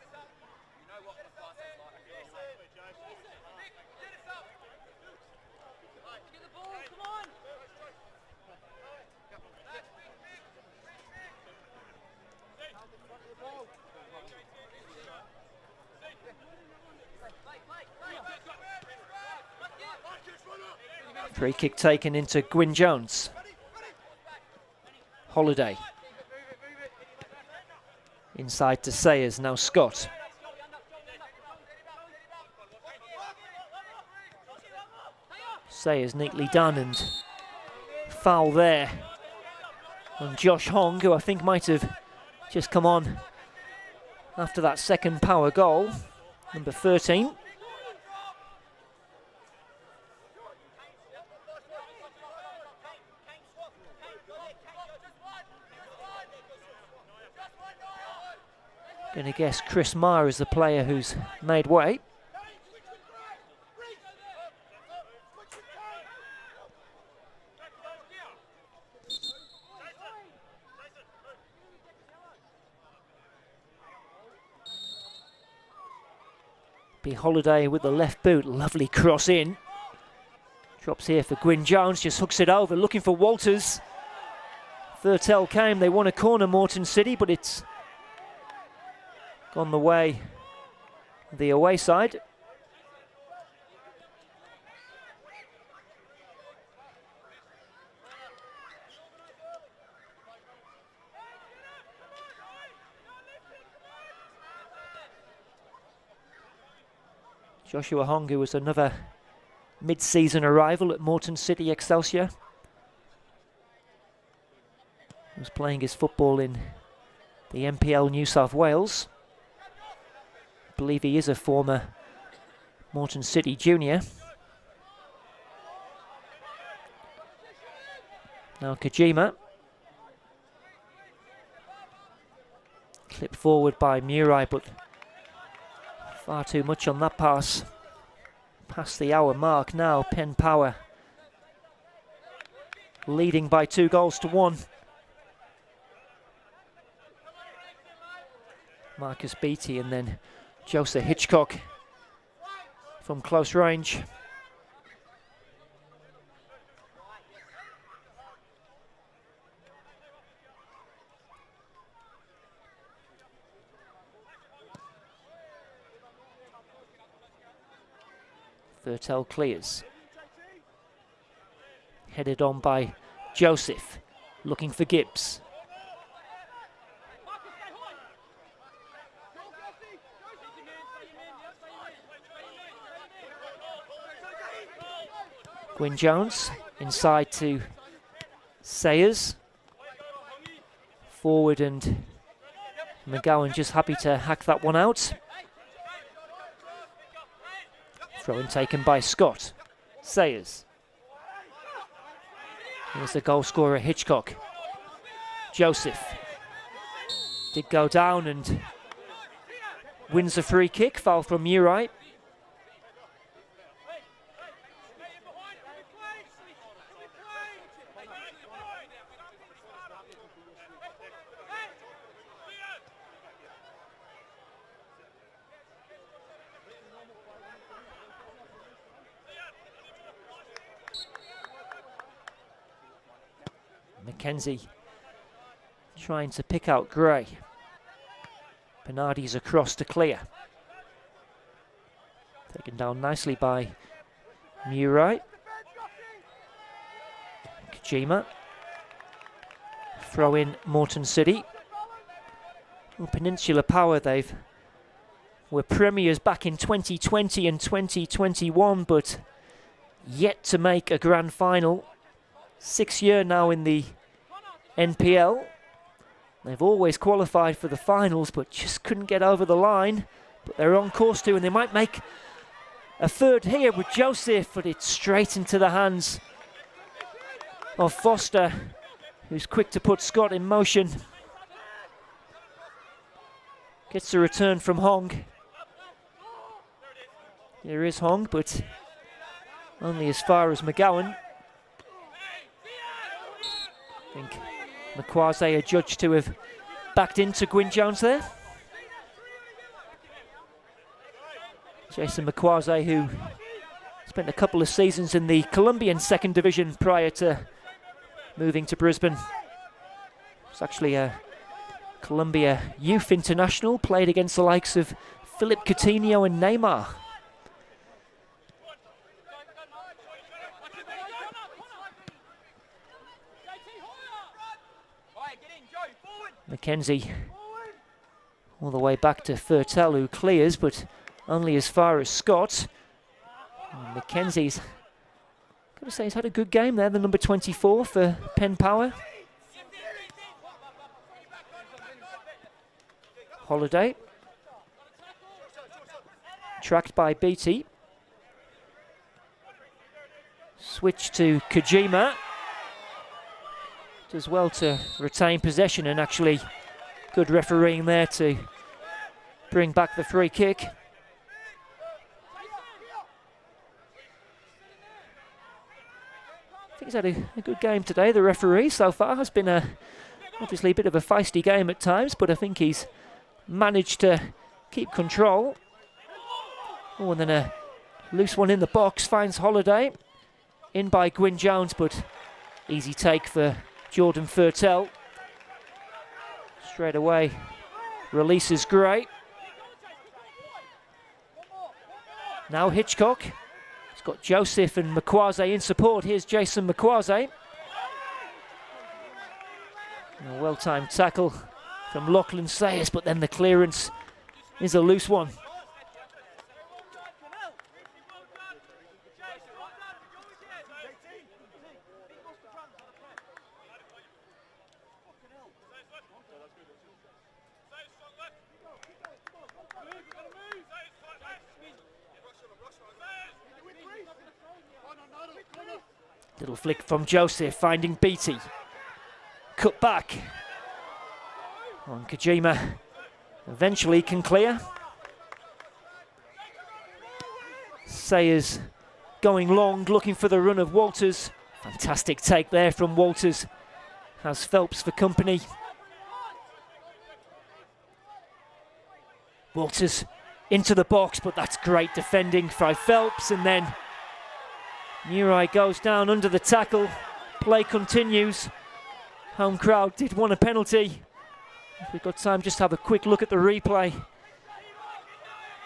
Free kick taken into Gwyn Jones. Holiday. Inside to Sayers, now Scott. Sayers neatly done, and foul there on Josh Hong, who I think might have just come on after that second Power goal, number 13. Gonna guess Chris Marr is the player who's made way. Be Holiday with the left boot, lovely cross in. Drops here for Gwyn Jones, just hooks it over, looking for Walters. Thurtell came, they won a corner, Moreton City, but it's gone the way of the away side. Joshua Hong, who was another mid-season arrival at Moreton City Excelsior, was playing his football in the NPL New South Wales. I believe he is a former Moreton City junior. Now Kojima. Clipped forward by Murai, but far too much on that pass. Past the hour mark now, Penn Power leading by 2-1. Marcus Beattie and then Joseph Hitchcock from close range. Thurtell clears. Headed on by Joseph, looking for Gibbs. Gwyn Jones inside to Sayers. Forward and McGowan just happy to hack that one out. Throw-in taken by Scott. Sayers. Here's the goal scorer, Hitchcock. Joseph. Did go down and wins a free kick. Foul from Murai. Mackenzie trying to pick out Gray. Bernardi's across to clear. Taken down nicely by Murai. Kojima. Throw in Moreton City. Well, Peninsula Power, were premiers back in 2020 and 2021, but yet to make a grand final. 6th year now in the NPL. They've always qualified for the finals, but just couldn't get over the line. But they're on course to, and they might make a third here with Joseph, but it's straight into the hands of Foster, who's quick to put Scott in motion. Gets a return from Hong. Here is Hong, but only as far as McGowan. I think Makwaze adjudged to have backed into Gwyn Jones there. Jason Makwaze, who spent a couple of seasons in the Colombian 2nd Division prior to moving to Brisbane. It's actually a Colombia youth international, played against the likes of Philip Coutinho and Neymar. Mackenzie all the way back to Thurtell, who clears, but only as far as Scott. And Mackenzie's, got to say, he's had a good game there, the number 24 for Penn Power. Holiday. Tracked by Beattie. Switch to Kojima. Does well to retain possession, and actually good refereeing there to bring back the free kick. I think he's had a good game today. The referee so far has been obviously a bit of a feisty game at times, but I think he's managed to keep control. Oh, and then a loose one in the box finds Holiday. In by Gwyn Jones, but easy take for Jordan Fertel. Straight away, release is great. Now Hitchcock. He's got Joseph and Makwaze in support. Here's Jason Makwaze. A well-timed tackle from Lachlan Sayers, but then the clearance is a loose one. Little flick from Joseph, finding Beattie. Cut back. On Kojima. Eventually can clear. Sayers going long, looking for the run of Walters. Fantastic take there from Walters. Has Phelps for company. Walters into the box, but that's great defending by Phelps, and then Murai goes down under the tackle. Play continues. Home crowd did want a penalty. If we've got time, just have a quick look at the replay.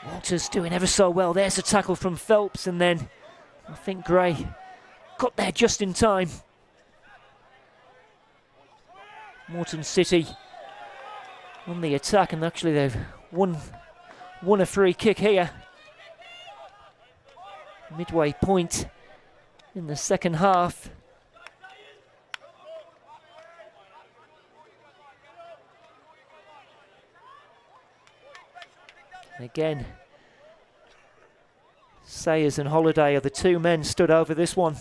Walters doing ever so well. There's a tackle from Phelps, and then I think Gray got there just in time. Moreton City on the attack, and actually they've won a free kick here. Midway point in the second half. Again, Sayers and Holiday are the two men stood over this one.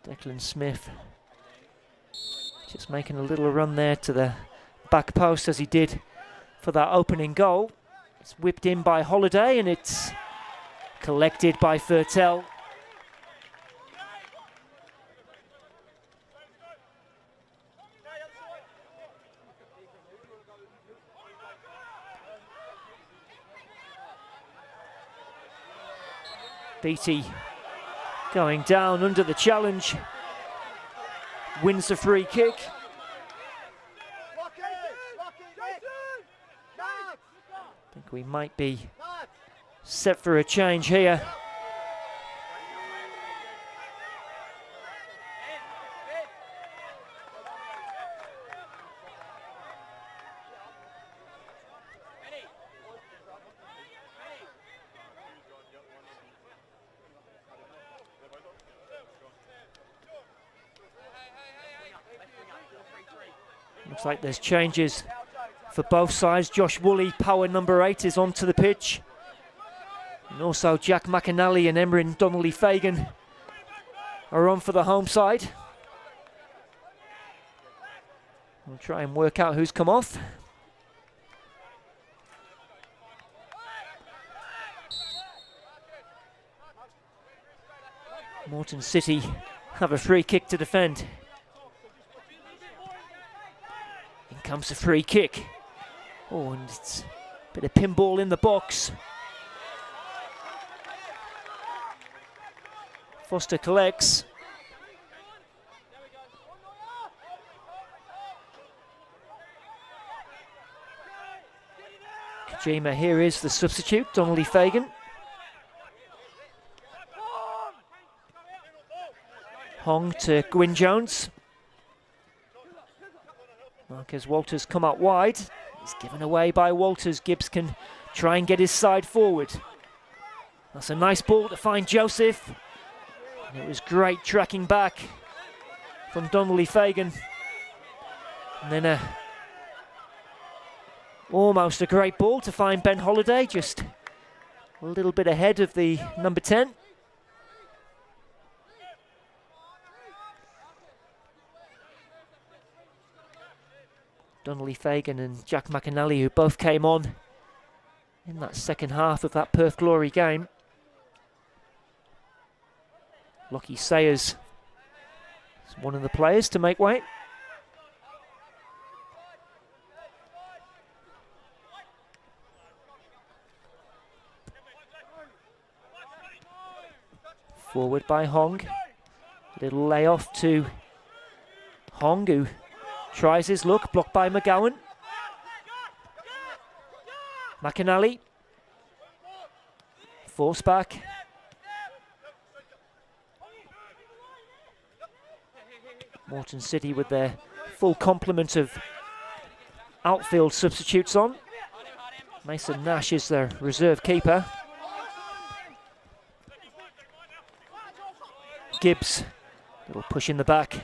Declan Smith just making a little run there to the back post as he did for that opening goal. It's whipped in by Holiday and it's collected by Fertel. Beattie going down under the challenge, wins the free kick. I think we might be set for a change here. Looks like there's changes for both sides. Josh Woolley, power number 8, is onto the pitch. And also Jack McAnally and Emryn Donnelly-Fagan are on for the home side. We'll try and work out who's come off. Moreton City have a free kick to defend. In comes a free kick. Oh, and it's a bit of pinball in the box. Foster collects. Kojima here is the substitute, Donnelly-Fagan. Hong to Gwyn Jones. Marquez Walters come out wide. He's given away by Walters. Gibbs can try and get his side forward. That's a nice ball to find Joseph. And it was great tracking back from Donnelly-Fagan. And then almost a great ball to find Ben Holiday, just a little bit ahead of the number 10. Donnelly Fagan and Jack McAnally, who both came on in that second half of that Perth Glory game. Lockie Sayers is one of the players to make way. Forward by Hong. Little layoff to Hong, who tries his luck, blocked by McGowan. McAnally. Force back. Moreton City with their full complement of outfield substitutes on. Mason Nash is their reserve keeper. Gibbs, little push in the back.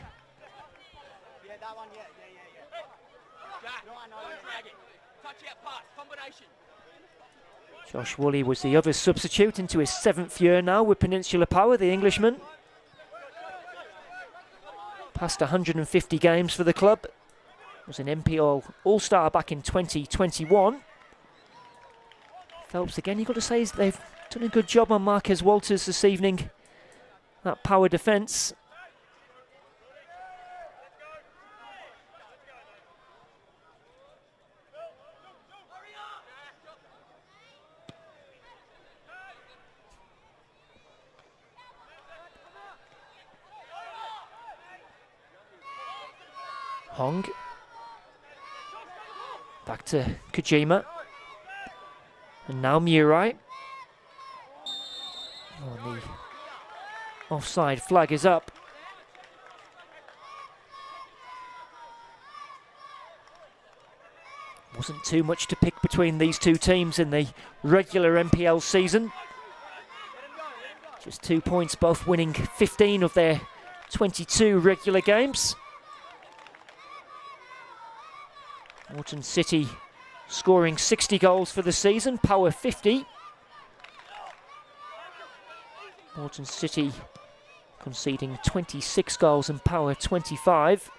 Josh Woolley was the other substitute into his 7th year now with Peninsula Power, the Englishman. Past 150 games for the club. Was an NPL All-Star back in 2021. Phelps again, you've got to say they've done a good job on Marquez Walters this evening. That power defence. Hong. Back to Kojima. And now Murai. Oh, the offside flag is up. Wasn't too much to pick between these two teams in the regular NPL season. Just 2 points, both winning 15 of their 22 regular games. Moreton City scoring 60 goals for the season, Power 50. Moreton City conceding 26 goals and Power 25.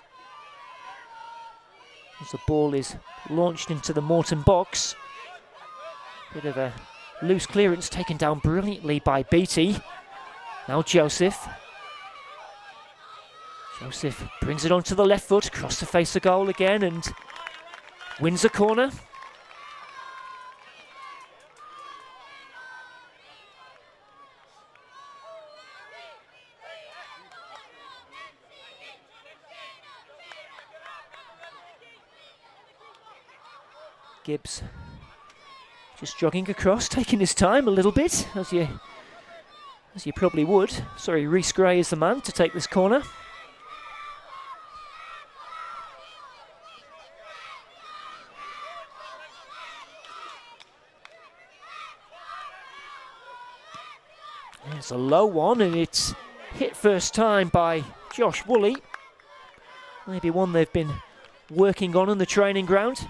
As the ball is launched into the Moreton box. Bit of a loose clearance taken down brilliantly by Beattie. Now Joseph. Joseph brings it onto the left foot, across the face of goal again and wins a corner. Gibbs just jogging across, taking his time a little bit, as you probably would. Sorry, Rhys Gray is the man to take this corner. It's a low one and it's hit first time by Josh Woolley. Maybe one they've been working on the training ground.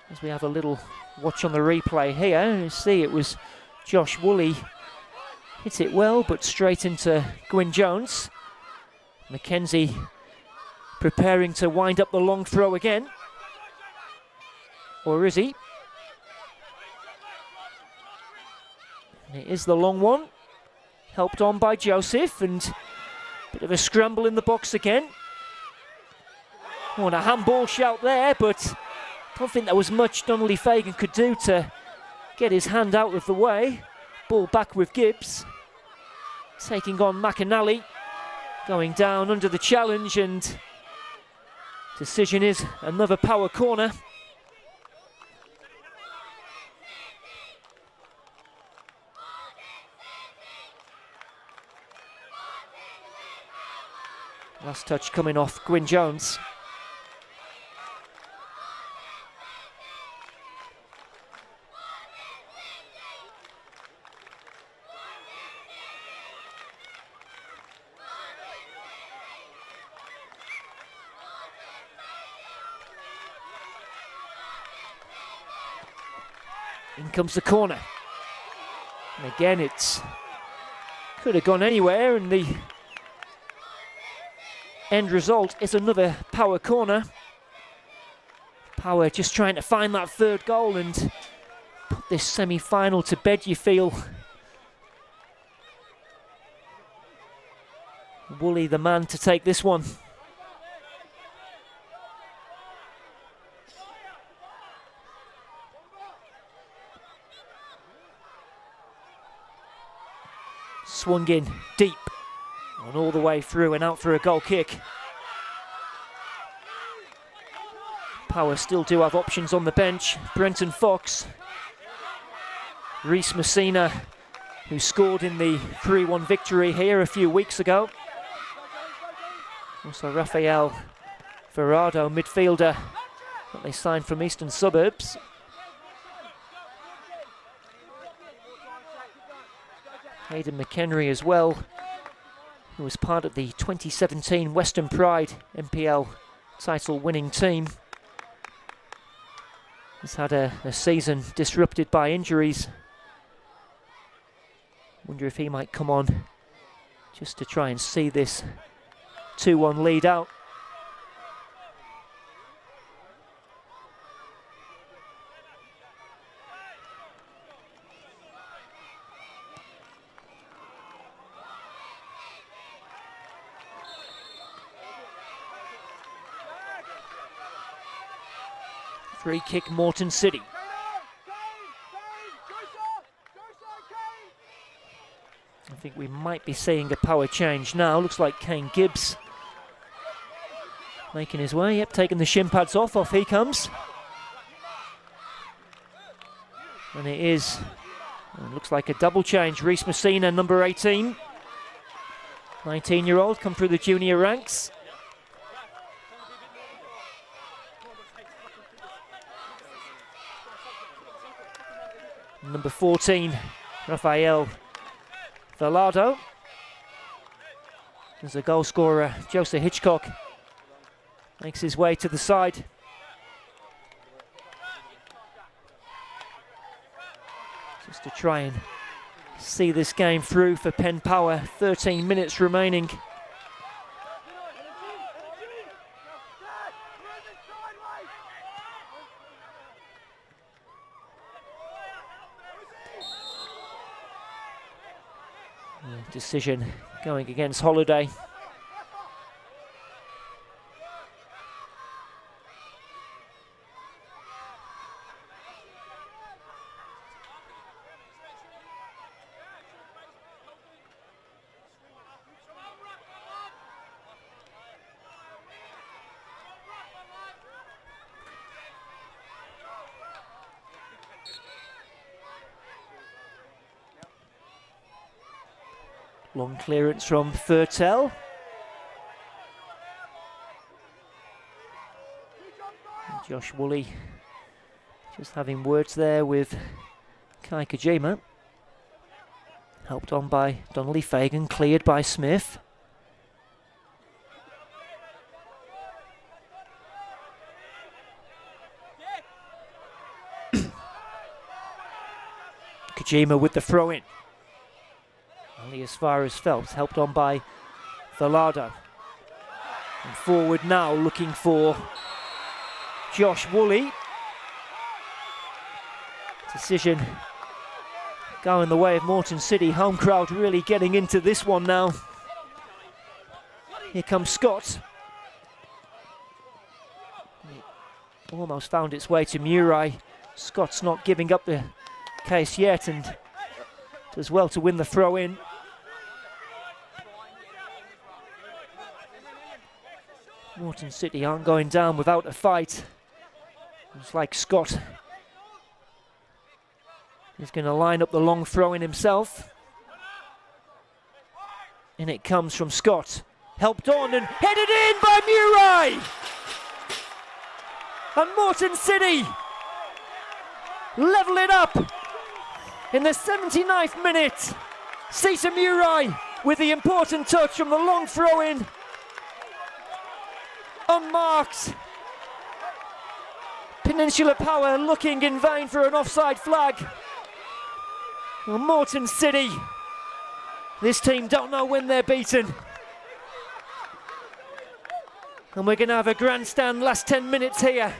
As we have a little watch on the replay here, you see it was Josh Woolley hit it well, but straight into Gwyn Jones. Mackenzie preparing to wind up the long throw again. Or is he? And it is the long one, helped on by Joseph, and a bit of a scramble in the box again. Oh, and a handball shout there, but I don't think there was much Donnelly Fagan could do to get his hand out of the way. Ball back with Gibbs, taking on McAnally, going down under the challenge, and decision is another Power corner. Last touch coming off Gwyn Jones. In comes the corner. And again, it's could have gone anywhere, and the end result is another Power corner. Power just trying to find that third goal and put this semi-final to bed, you feel. Woolley the man to take this one. Swung in deep and all the way through and out for a goal kick. Power still do have options on the bench. Brenton Fox, Reece Messina, who scored in the 3-1 victory here a few weeks ago. Also Rafael Ferrado, midfielder that they signed from Eastern Suburbs. Hayden McHenry as well, who was part of the 2017 Western Pride NPL title winning team. He's had a season disrupted by injuries. Wonder if he might come on just to try and see this 2-1 lead out. Free kick, Moreton City. I think we might be seeing a Power change now. Looks like Kane Gibbs making his way. Yep, taking the shin pads off. Off he comes. And it is, looks like a double change. Reece Messina, number 18. 19-year-old, come through the junior ranks. Number 14, Rafael Velado. There's a goal scorer, Joseph Hitchcock, makes his way to the side. Just to try and see this game through for Penn Power. 13 minutes remaining. Decision going against Holiday. Long clearance from Fertel. Josh Woolley just having words there with Kai Kojima. Helped on by Donnelly Fagan, cleared by Smith. Kojima with the throw in. Only as far as Phelps, helped on by Velado. And forward now, looking for Josh Woolley. Decision going the way of Moreton City. Home crowd really getting into this one now. Here comes Scott. It almost found its way to Murray. Scott's not giving up the case yet and does well to win the throw in. Moreton City aren't going down without a fight. It's like Scott is going to line up the long throw in himself. And it comes from Scott. Helped on and headed in by Murray! And Moreton City level it up in the 79th minute. Cesar Murray with the important touch from the long throw in. Unmarked. Peninsula Power looking in vain for an offside flag. Well, Moreton City, this team don't know when they're beaten. And we're going to have a grandstand last 10 minutes here.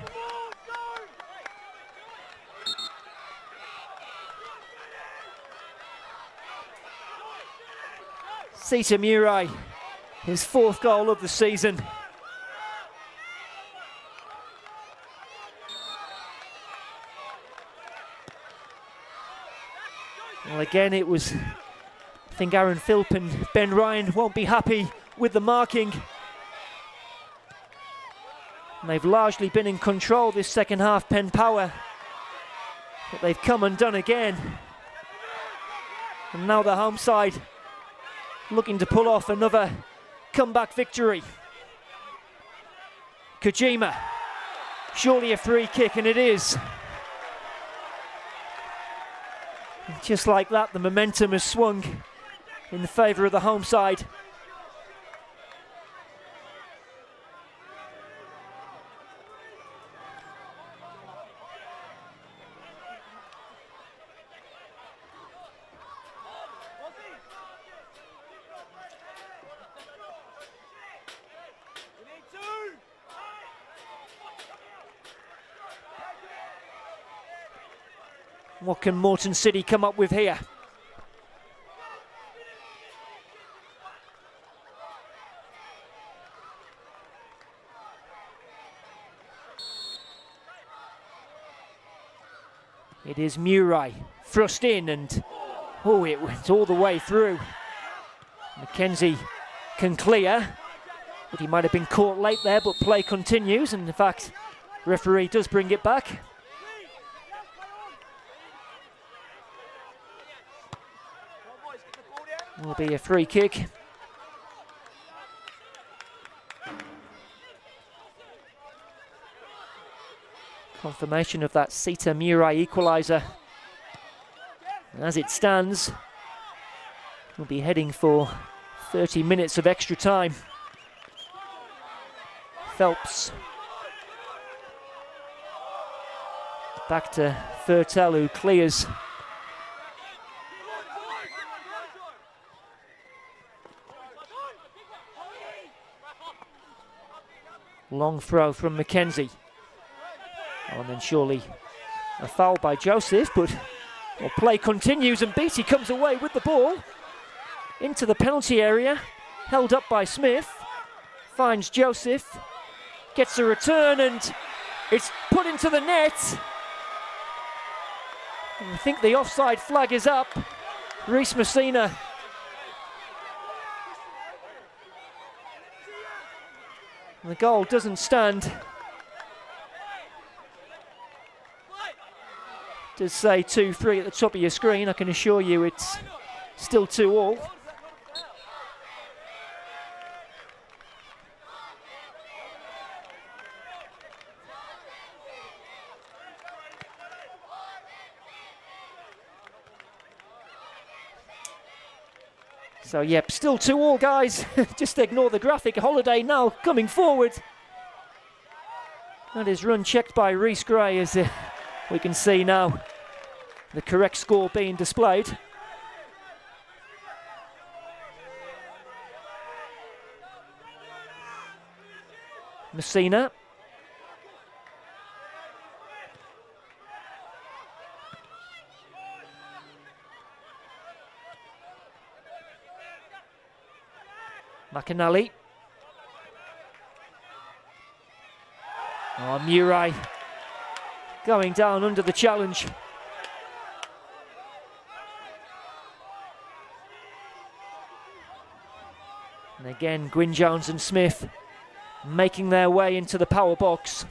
Sita Murai, his 4th goal of the season. Well, again, it was, I think Aaron Philp and Ben Ryan won't be happy with the marking. And they've largely been in control this second half, Penn Power. But they've come undone again. And now the home side looking to pull off another comeback victory. Kojima, surely a free kick, and it is. Just like that, the momentum has swung in favour of the home side. What can Moreton City come up with here? It is Murai, thrust in, and oh, it went all the way through. Mackenzie can clear, but he might have been caught late there, but play continues, and in fact, referee does bring it back. Will be a free kick. Confirmation of that Sita Murai equaliser. As it stands, we'll be heading for 30 minutes of extra time. Phelps. Back to Thurtell, who clears. Long throw from Mackenzie. Oh, and then surely a foul by Joseph, but well, play continues and Beattie comes away with the ball into the penalty area, held up by Smith, finds Joseph, gets a return, and it's put into the net. And I think the offside flag is up. Reece Messina. The goal doesn't stand. Does say 2-3 at the top of your screen. I can assure you it's still 2-2. So, yep, still 2-2, guys. Just ignore the graphic. Holiday now coming forward. That is run checked by Reece Gray, as we can see now the correct score being displayed. Messina. McAnally. Oh, Murai going down under the challenge. And again, Gwyn Jones and Smith making their way into the power box.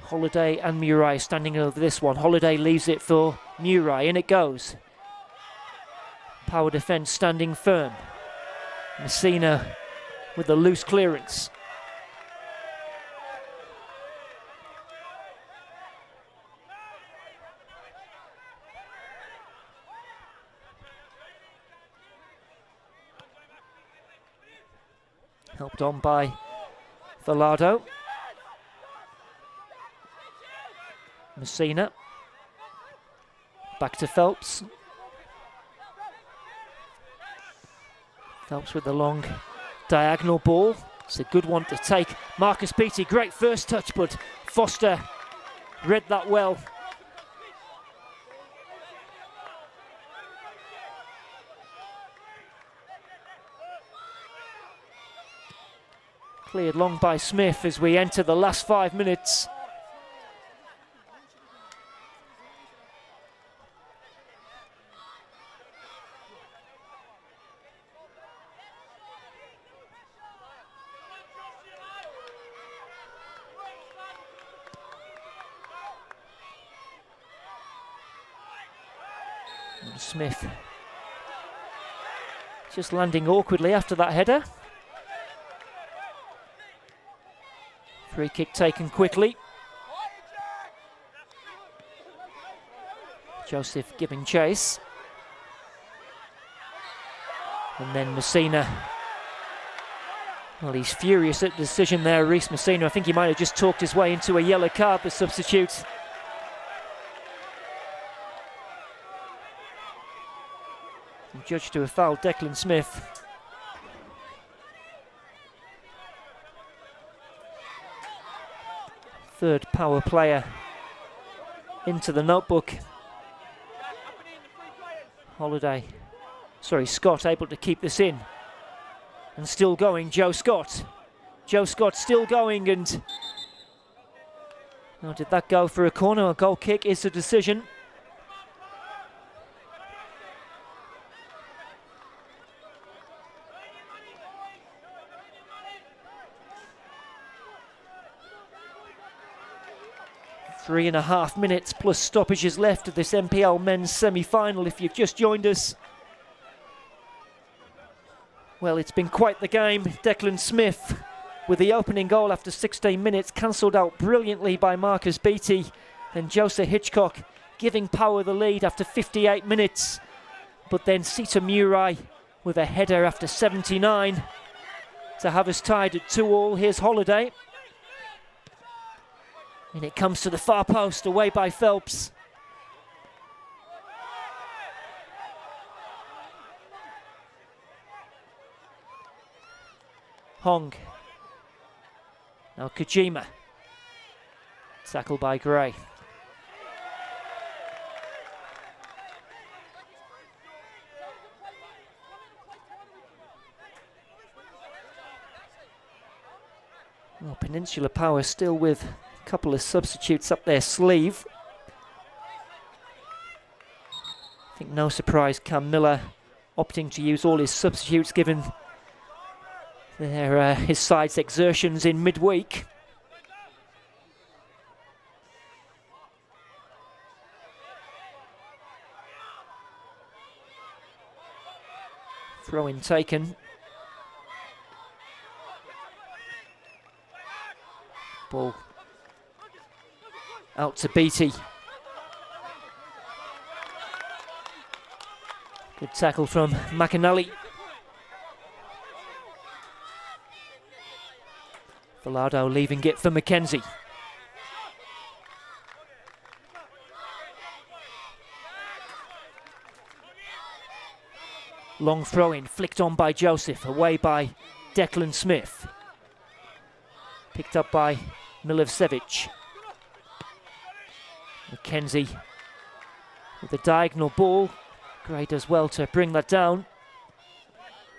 Holiday and Murai standing over this one. Holiday leaves it for Murai, and it goes. Power defence standing firm. Messina with the loose clearance. Helped on by Velado. Messina. Back to Phelps. Phelps with the long diagonal ball. It's a good one to take. Marcus Beattie, great first touch, but Foster read that well. Cleared long by Smith as we enter the last 5 minutes. And Smith just landing awkwardly after that header. Free kick taken quickly. Joseph giving chase. And then Messina. Well, he's furious at the decision there, Reece Messina. I think he might have just talked his way into a yellow card, the substitute. And judged to have fouled Declan Smith. Third power player into the notebook. Scott able to keep this in. And still going, Joe Scott. Joe Scott still going, and now did that go for a corner? A goal kick is the decision. Three and a half minutes plus stoppages left of this NPL men's semi-final if you've just joined us. Well, it's been quite the game. Declan Smith with the opening goal after 16 minutes, cancelled out brilliantly by Marcus Beattie. Then Joseph Hitchcock giving Power the lead after 58 minutes. But then Sita Murai with a header after 79 to have us tied at 2-2. Here's Holiday. And it comes to the far post, away by Phelps. Hong. Now Kojima. Tackled by Gray. Well, Peninsula Power still with a couple of substitutes up their sleeve. I think no surprise Cam Miller opting to use all his substitutes given his side's exertions in midweek. Throw-in taken. Ball out to Beattie. Good tackle from McAnally. Velado leaving it for McKenzie. Long throw-in, flicked on by Joseph, away by Declan Smith. Picked up by Milivojevic. McKenzie with a diagonal ball. Gray does well to bring that down.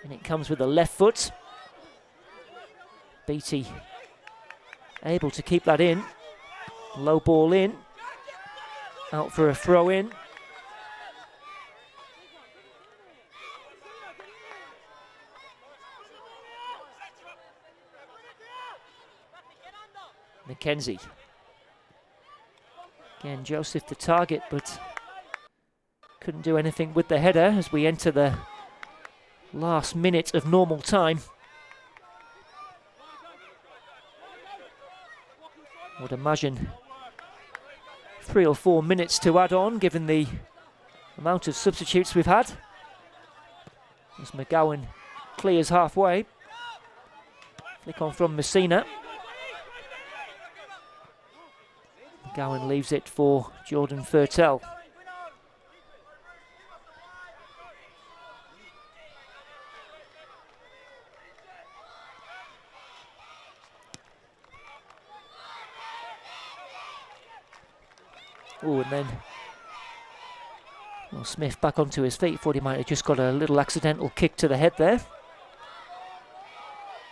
And it comes with the left foot. Beattie able to keep that in. Low ball in. Out for a throw in. McKenzie. Again, Joseph the target, but couldn't do anything with the header as we enter the last minute of normal time. I would imagine 3 or 4 minutes to add on, given the amount of substitutes we've had. As McGowan clears halfway. Flick on from Messina. Gowan leaves it for Jordan Fertel. Oh, and then Smith back onto his feet. Thought he might have just got a little accidental kick to the head there.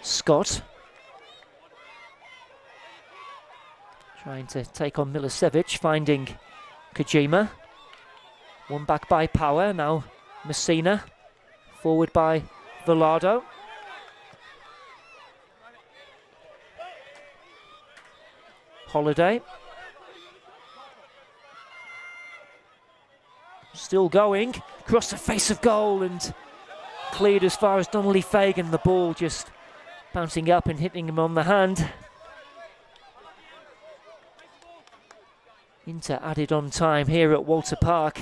Scott trying to take on Milicevic, finding Kojima. One back by Power, now Messina. Forward by Velado. Holiday. Still going, across the face of goal and cleared as far as Donnelly Fagan. The ball just bouncing up and hitting him on the hand. Into added on time here at Walter Park.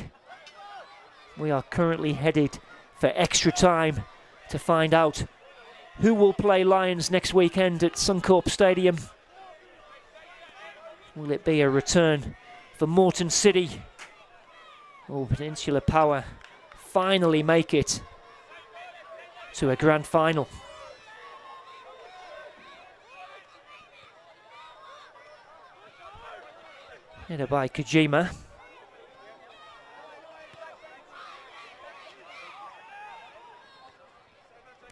We are currently headed for extra time to find out who will play Lions next weekend at Suncorp Stadium. Will it be a return for Moreton City? Or Peninsula Power finally make it to a grand final? Header by Kojima.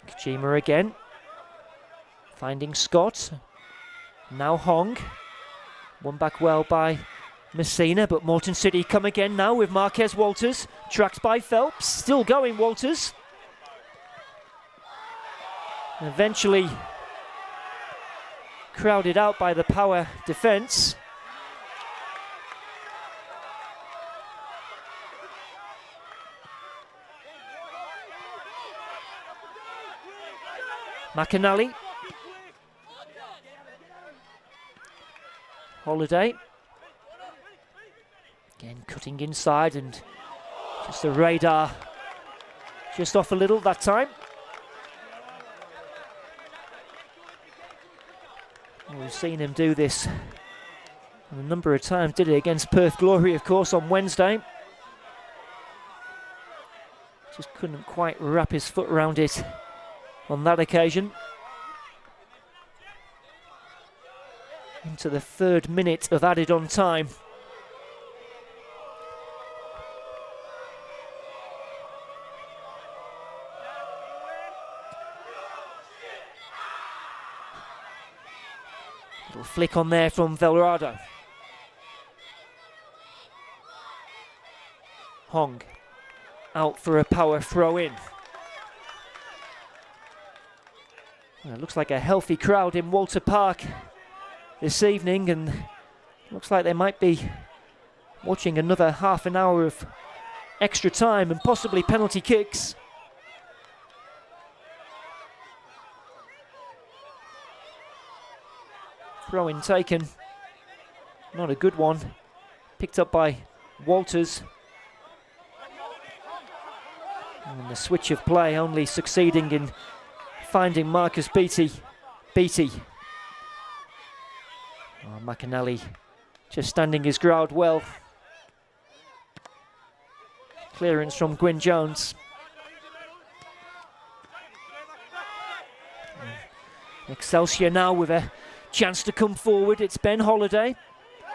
Kojima again. Finding Scott. Now Hong. One back well by Messina, but Moreton City come again now with Marquez Walters. Tracked by Phelps. Still going Walters. Eventually crowded out by the Power defence. McAnally. Holiday. Again cutting inside and just the radar just off a little that time. Well, we've seen him do this a number of times. Did it against Perth Glory, of course, on Wednesday. Just couldn't quite wrap his foot around it on that occasion. Into the 3rd minute of added on time. Little flick on there from Velrado. Hong out for a Power throw in. Well, it looks like a healthy crowd in Walter Park this evening, and looks like they might be watching another half an hour of extra time and possibly penalty kicks. Throw-in taken, not a good one, picked up by Walters. And the switch of play only succeeding in finding Marcus Beattie. Oh, McAnally just standing his ground well. Clearance from Gwyn Jones. Excelsior now with a chance to come forward. It's Ben Holiday.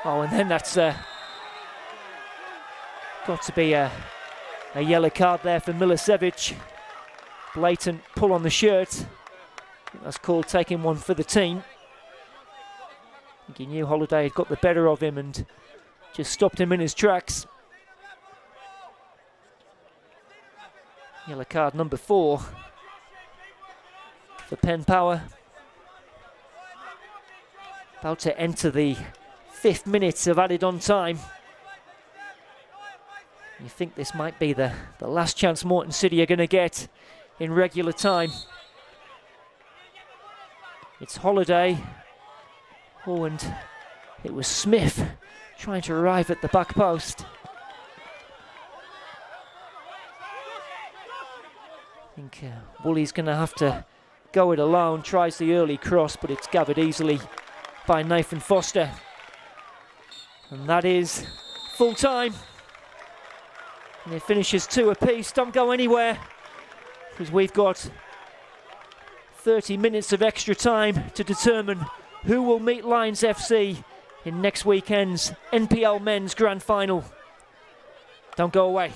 Oh, and then that's got to be a yellow card there for Milicevic. Blatant pull on the shirt. That's called taking one for the team. I think he knew Holiday had got the better of him and just stopped him in his tracks. Yellow card number 4 for Penn Power. About to enter the 5th minute of added on time. You think this might be the last chance Moreton City are going to get in regular time. It's Holiday. Oh, and it was Smith trying to arrive at the back post. I think Woolley's going to have to go it alone, tries the early cross, but it's gathered easily by Nathan Foster. And that is full time. And it finishes 2 apiece. Don't go anywhere, because we've got 30 minutes of extra time to determine who will meet Lions FC in next weekend's NPL Men's Grand Final. Don't go away.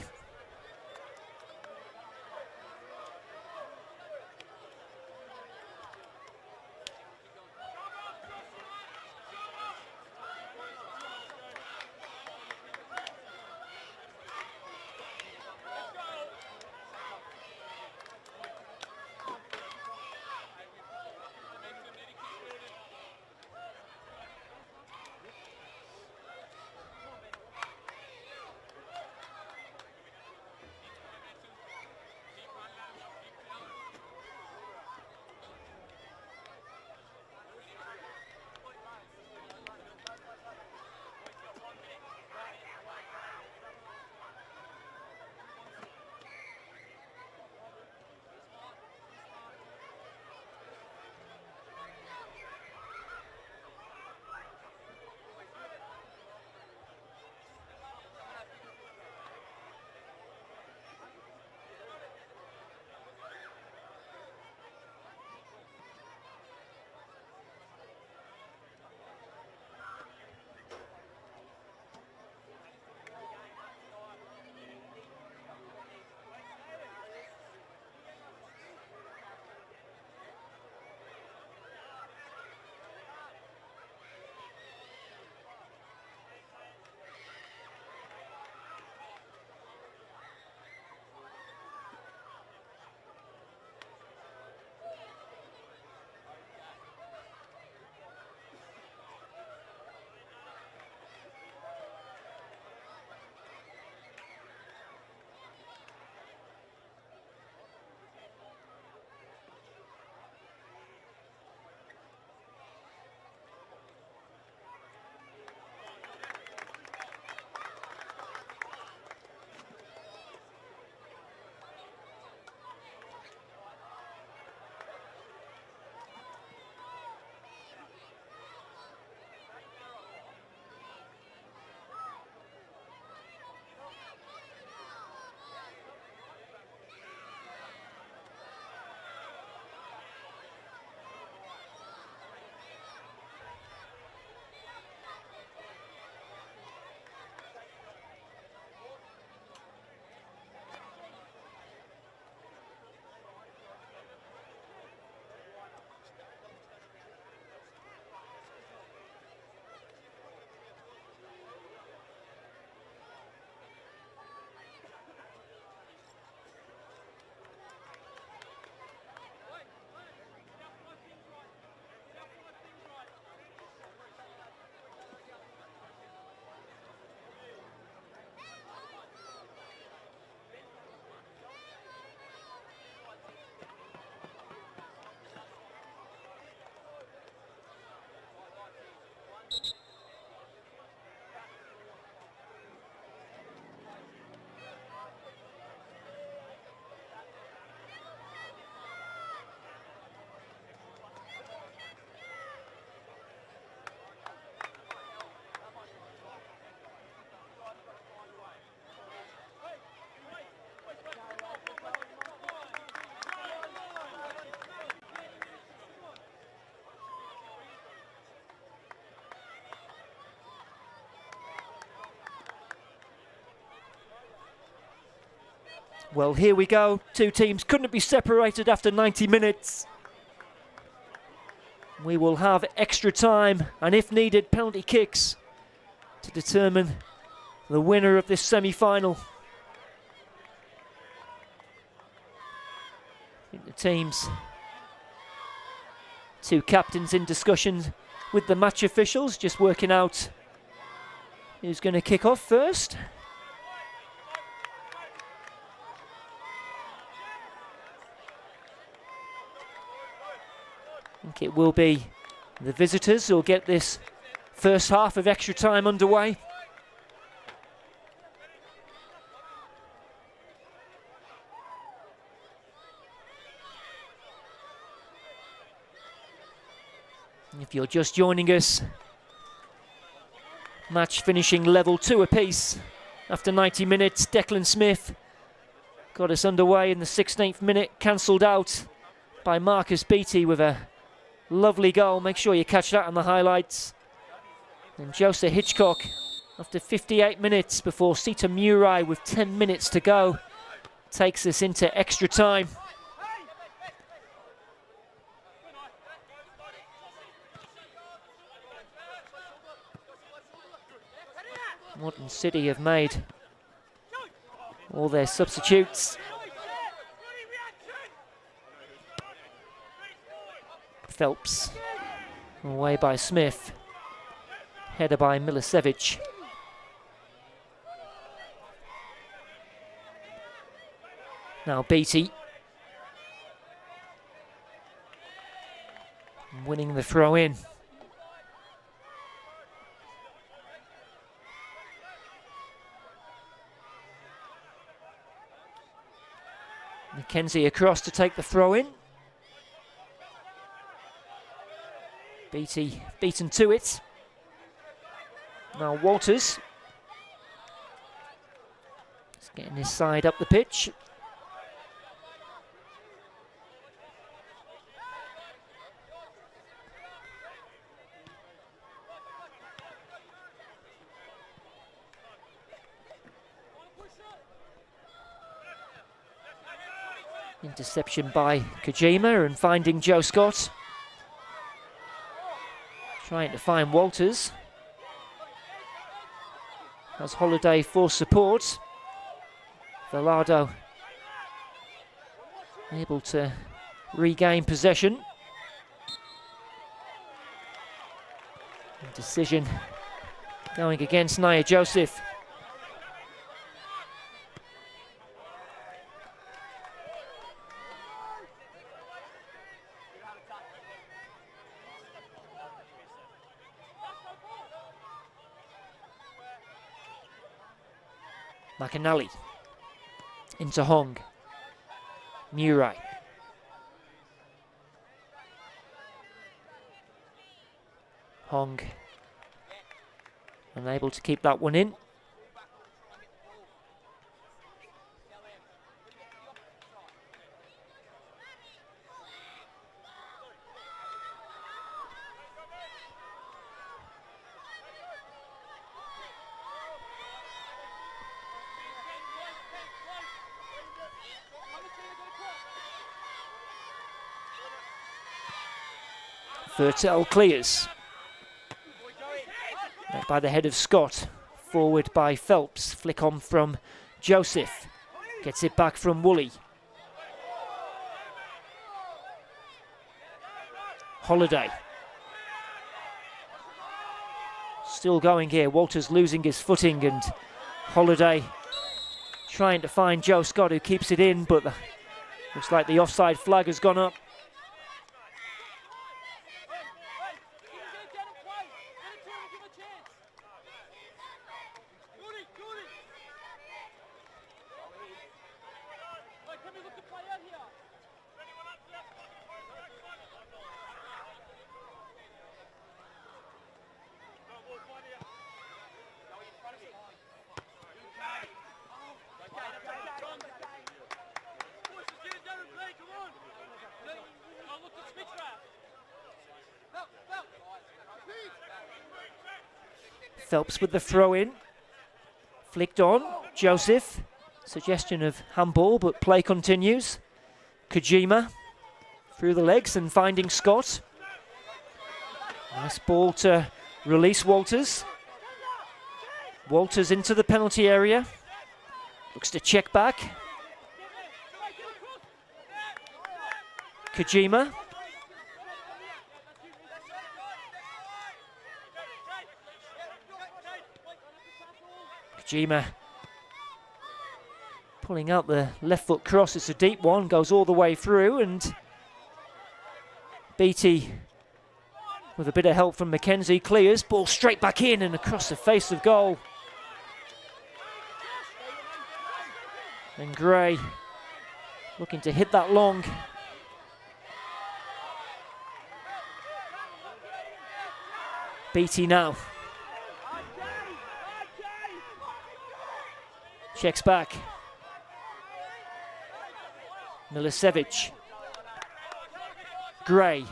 Well, here we go. Two teams couldn't be separated after 90 minutes. We will have extra time and, if needed, penalty kicks to determine the winner of this semi-final. I think the teams, two captains in discussion with the match officials, just working out who's going to kick off first. I think it will be the visitors who'll get this first half of extra time underway. If you're just joining us, match finishing level 2 apiece. After 90 minutes, Declan Smith got us underway in the 16th minute, cancelled out by Marcus Beattie with a lovely goal. Make sure you catch that on the highlights. And Joseph Hitchcock, after 58 minutes before Sita Murai with 10 minutes to go, takes us into extra time. Moreton City have made all their substitutes. Phelps, away by Smith. Header by Milicevic. Now Beattie. Winning the throw in. Mackenzie across to take the throw in. Beattie beaten to it. Now Walters. He's getting his side up the pitch. Interception by Kojima and finding Joe Scott. Trying to find Walters. Has Holiday for support. Velado able to regain possession. Decision going against Nia Joseph. McAnally into Hong. Murai. Hong unable to keep that one in. Vertel clears. Met by the head of Scott. Forward by Phelps. Flick on from Joseph. Gets it back from Woolley. Holiday. Still going here. Walters losing his footing and Holiday trying to find Joe Scott, who keeps it in, but looks like the offside flag has gone up. Phelps with the throw in. Flicked on. Joseph. Suggestion of handball, but play continues. Kojima through the legs and finding Scott. Nice ball to release Walters. Walters into the penalty area. Looks to check back. Kojima. Kojima pulling out the left foot cross. It's a deep one, goes all the way through, and Beattie with a bit of help from Mackenzie clears, ball straight back in and across the face of goal. And Gray looking to hit that long. Beattie now. Checks back. Milicevic. Gray.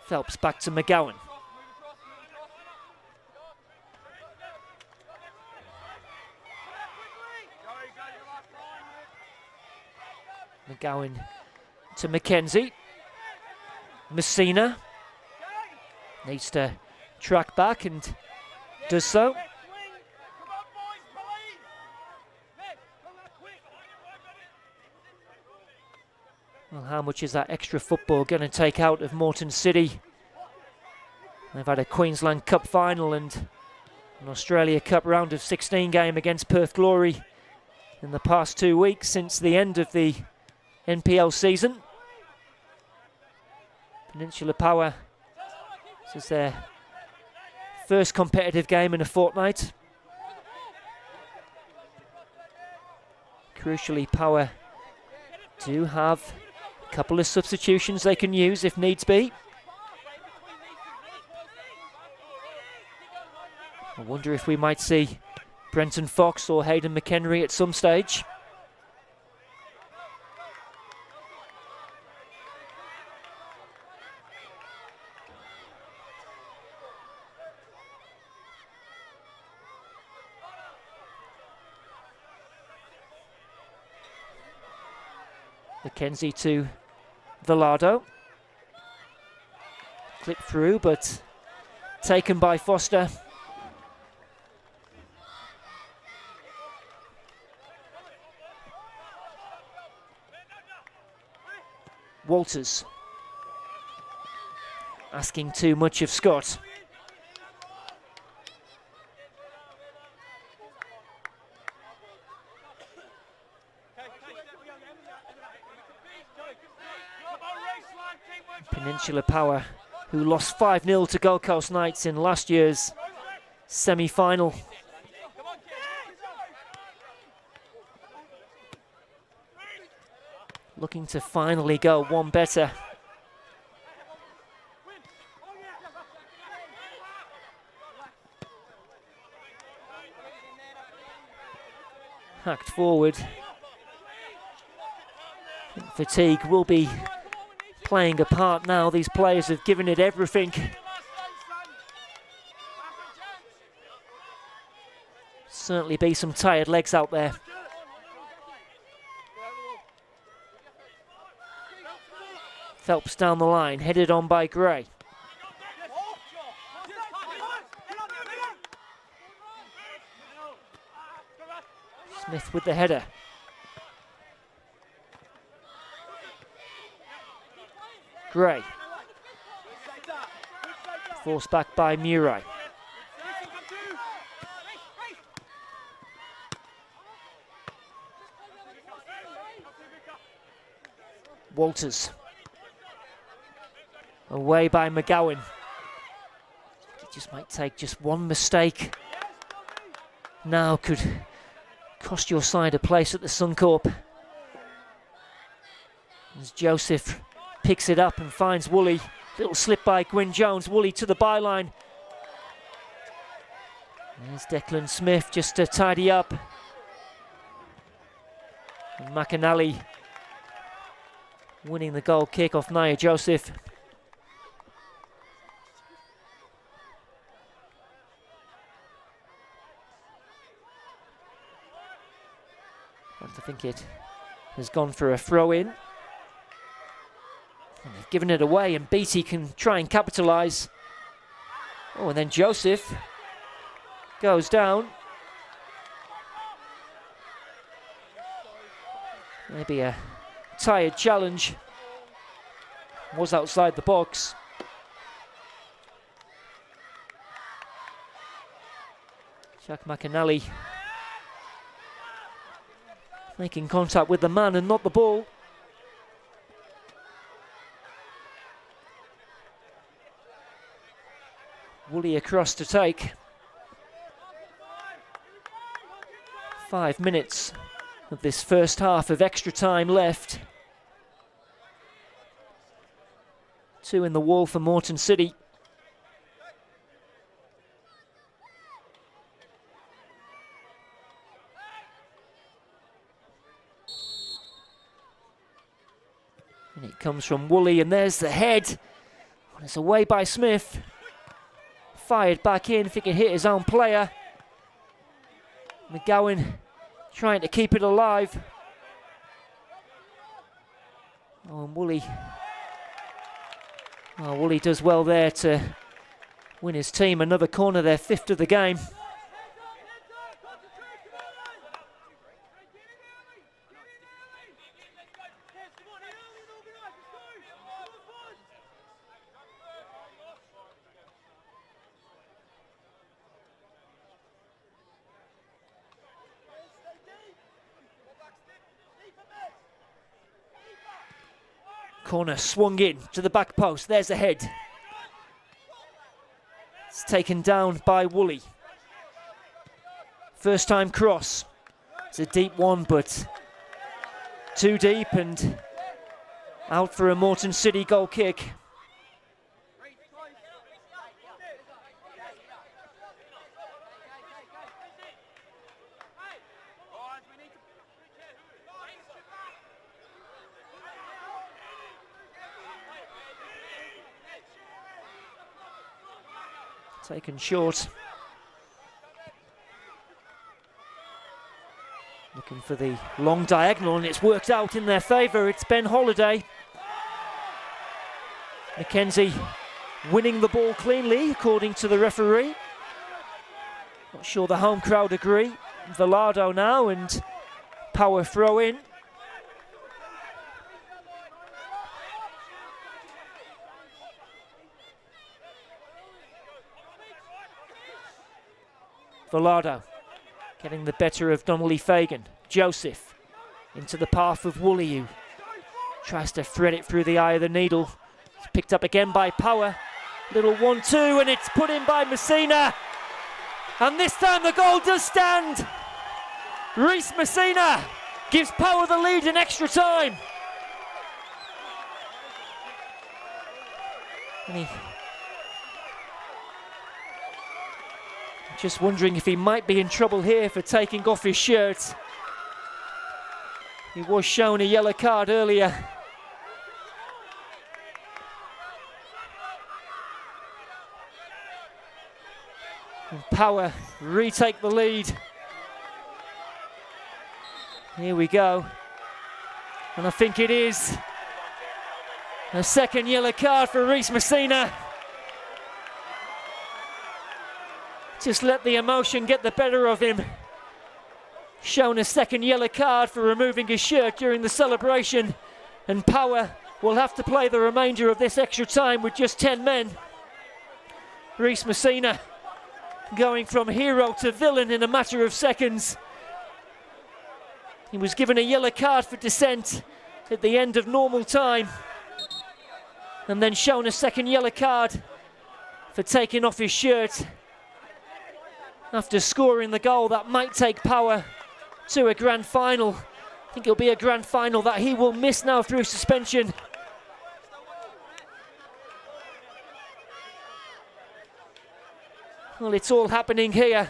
Phelps back to McGowan. McGowan to Mackenzie. Messina needs to track back and does so. Well, how much is that extra football going to take out of Moreton City? They've had a Queensland Cup final and an Australia Cup round of 16 game against Perth Glory in the past 2 weeks since the end of the NPL season. Peninsula Power, this is their first competitive game in a fortnight. Crucially, Power do have a couple of substitutions they can use if needs be. I wonder if we might see Brenton Fox or Hayden McHenry at some stage. Mackenzie to Velado. Clip through, but taken by Foster. Walters. Asking too much of Scott. Peninsula Power, who lost 5-0 to Gold Coast Knights in last year's semi-final. Looking to finally go one better. Hacked forward. Fatigue will be playing a part now. These players have given it everything. Certainly be some tired legs out there. Phelps down the line, headed on by Gray. Smith with the header. Gray. Forced back by Murray. Walters. Away by McGowan. It just might take just one mistake. Now could cost your side a place at the Suncorp. As Joseph picks it up and finds Woolley. Little slip by Gwyn Jones. Woolley to the byline. There's Declan Smith just to tidy up. And McAnally winning the goal kick off Nia Joseph. I think it has gone for a throw-in. And they've given it away, and Beattie can try and capitalise. Oh, and then Joseph goes down. Maybe a tired challenge. Was outside the box. Jack McAnally making contact with the man and not the ball. Woolley across to take. 5 minutes of this first half of extra time left. 2 in the wall for Moreton City. And it comes from Woolley, and there's the head. And it's away by Smith. Fired back in, if he can hit his own player. McGowan trying to keep it alive. Oh, and Woolley. Oh, Woolley does well there to win his team another corner, their 5th of the game. Corner swung in to the back post. There's the head. It's taken down by Woolley. First time cross. It's a deep one, but too deep and out for a Moreton City goal kick. Taken short. Looking for the long diagonal, and it's worked out in their favour. It's Ben Holliday. Mackenzie winning the ball cleanly, according to the referee. Not sure the home crowd agree. Velardo now, and power throw in. Velardo getting the better of Donnelly Fagan. Joseph into the path of Woolley, who tries to thread it through the eye of the needle. It's picked up again by Power. Little 1-2, and it's put in by Messina. And this time the goal does stand. Reece Messina gives Power the lead in extra time. And just wondering if he might be in trouble here for taking off his shirt. He was shown a yellow card earlier. And Power retake the lead. Here we go. And I think it is a second yellow card for Reece Messina. Just let the emotion get the better of him. Shown a second yellow card for removing his shirt during the celebration. And Power will have to play the remainder of this extra time with just 10 men. Reece Messina going from hero to villain in a matter of seconds. He was given a yellow card for dissent at the end of normal time. And then shown a second yellow card for taking off his shirt. After scoring the goal that might take Power to a grand final. I think it'll be a grand final that he will miss now through suspension. Well, it's all happening here.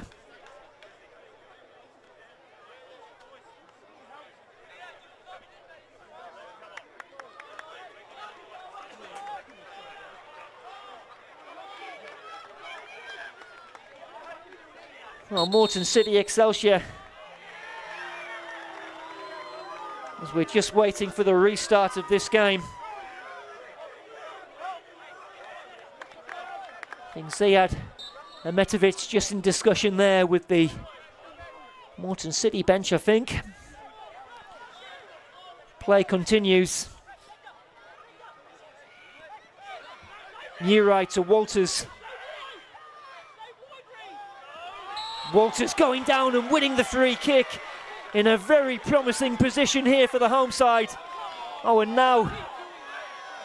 Well, Moreton City, Excelsior, as we're just waiting for the restart of this game. I think Ziad Ahmetovic just in discussion there with the Moreton City bench, I think. Play continues. Newright to Walters. Walters going down and winning the free kick in a very promising position here for the home side. Oh, and now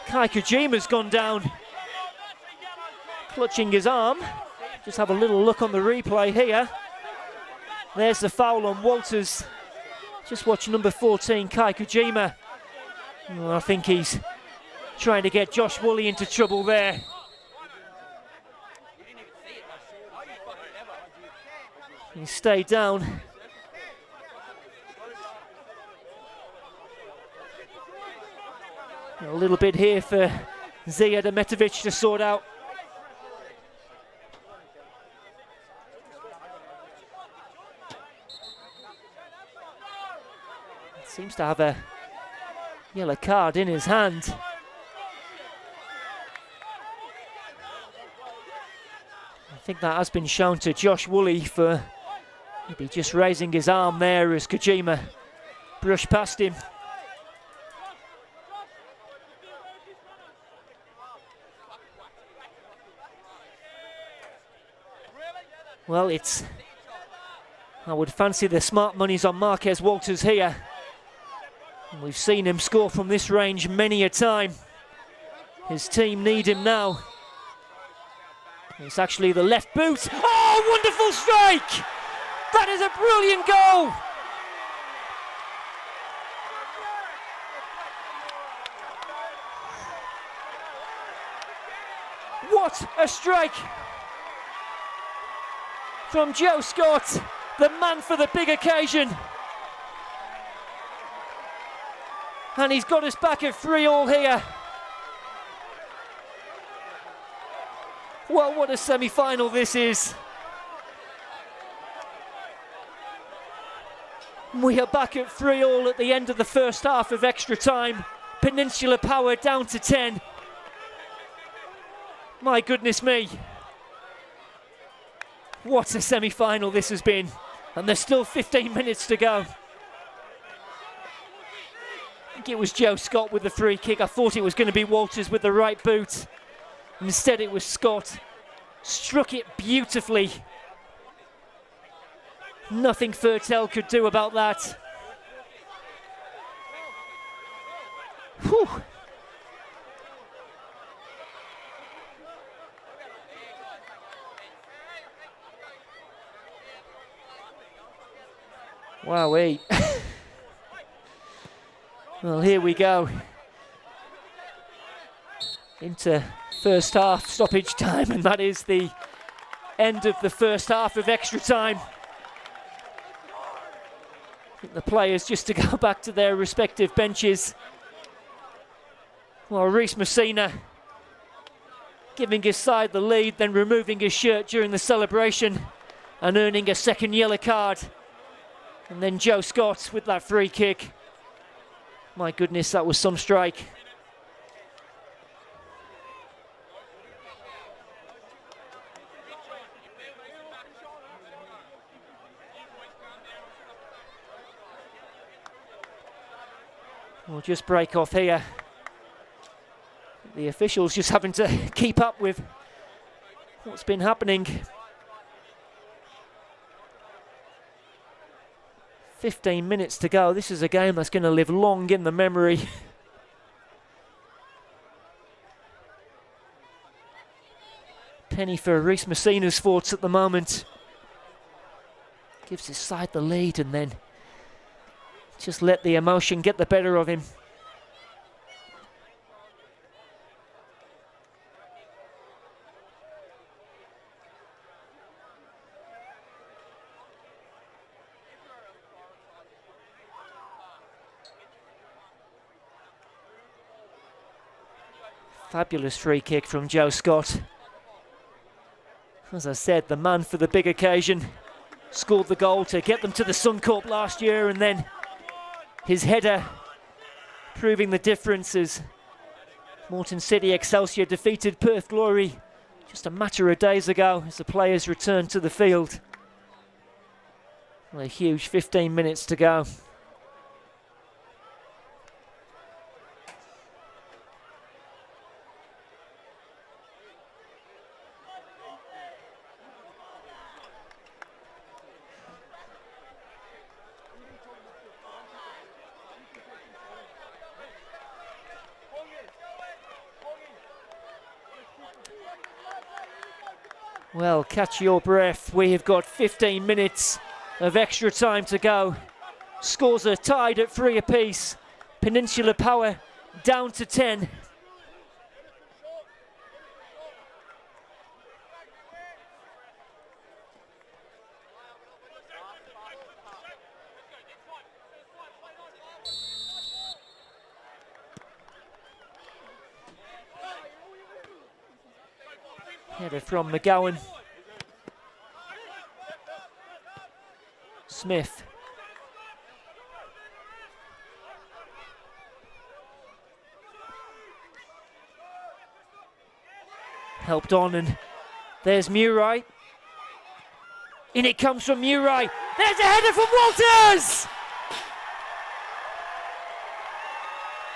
Kai Kojima's gone down, clutching his arm. Just have a little look on the replay here. There's the foul on Walters. Just watch number 14, Kai Kojima. Oh, I think he's trying to get Josh Woolley into trouble there. He stayed down. A little bit here for Zijad Ahmetovic to sort out. Seems to have a yellow card in his hand. I think that has been shown to Josh Woolley for maybe just raising his arm there as Kojima brushed past him. Well, I would fancy the smart money's on Marquez Walters here. And we've seen him score from this range many a time. His team need him now. It's actually the left boot. Oh, wonderful strike! That is a brilliant goal! What a strike from Joe Scott, the man for the big occasion. And he's got us back at 3-3 here. Well, what a semi-final this is. We are back at 3-3 at the end of the first half of extra time. Peninsula power down to 10. My goodness me. What a semi-final this has been. And there's still 15 minutes to go. I think it was Joe Scott with the free kick. I thought it was going to be Walters with the right boot. Instead it was Scott. Struck it beautifully. Nothing Fertel could do about that. Whew. Wowee. Well, here we go. Into first half stoppage time, and that is the end of the first half of extra time. I think the players just to go back to their respective benches. Well, Reece Messina giving his side the lead, then removing his shirt during the celebration and earning a second yellow card. And then Joe Scott with that free kick. My goodness, that was some strike. We'll just break off here. The officials just having to keep up with what's been happening. 15 minutes to go. This is a game that's going to live long in the memory. Penny for Reece Messina's thoughts at the moment. Gives his side the lead and then just let the emotion get the better of him. Fabulous free kick from Joe Scott. As I said, the man for the big occasion. Scored the goal to get them to the Suncorp last year, and then his header proving the difference as Moreton City Excelsior defeated Perth Glory just a matter of days ago as the players returned to the field. Well, a huge 15 minutes to go. Well, catch your breath. We have got 15 minutes of extra time to go. Scores are tied at 3 apiece. Peninsula Power down to 10. Header from McGowan. Smith. Helped on, and there's Murray. In it comes from Murray. There's a header from Walters!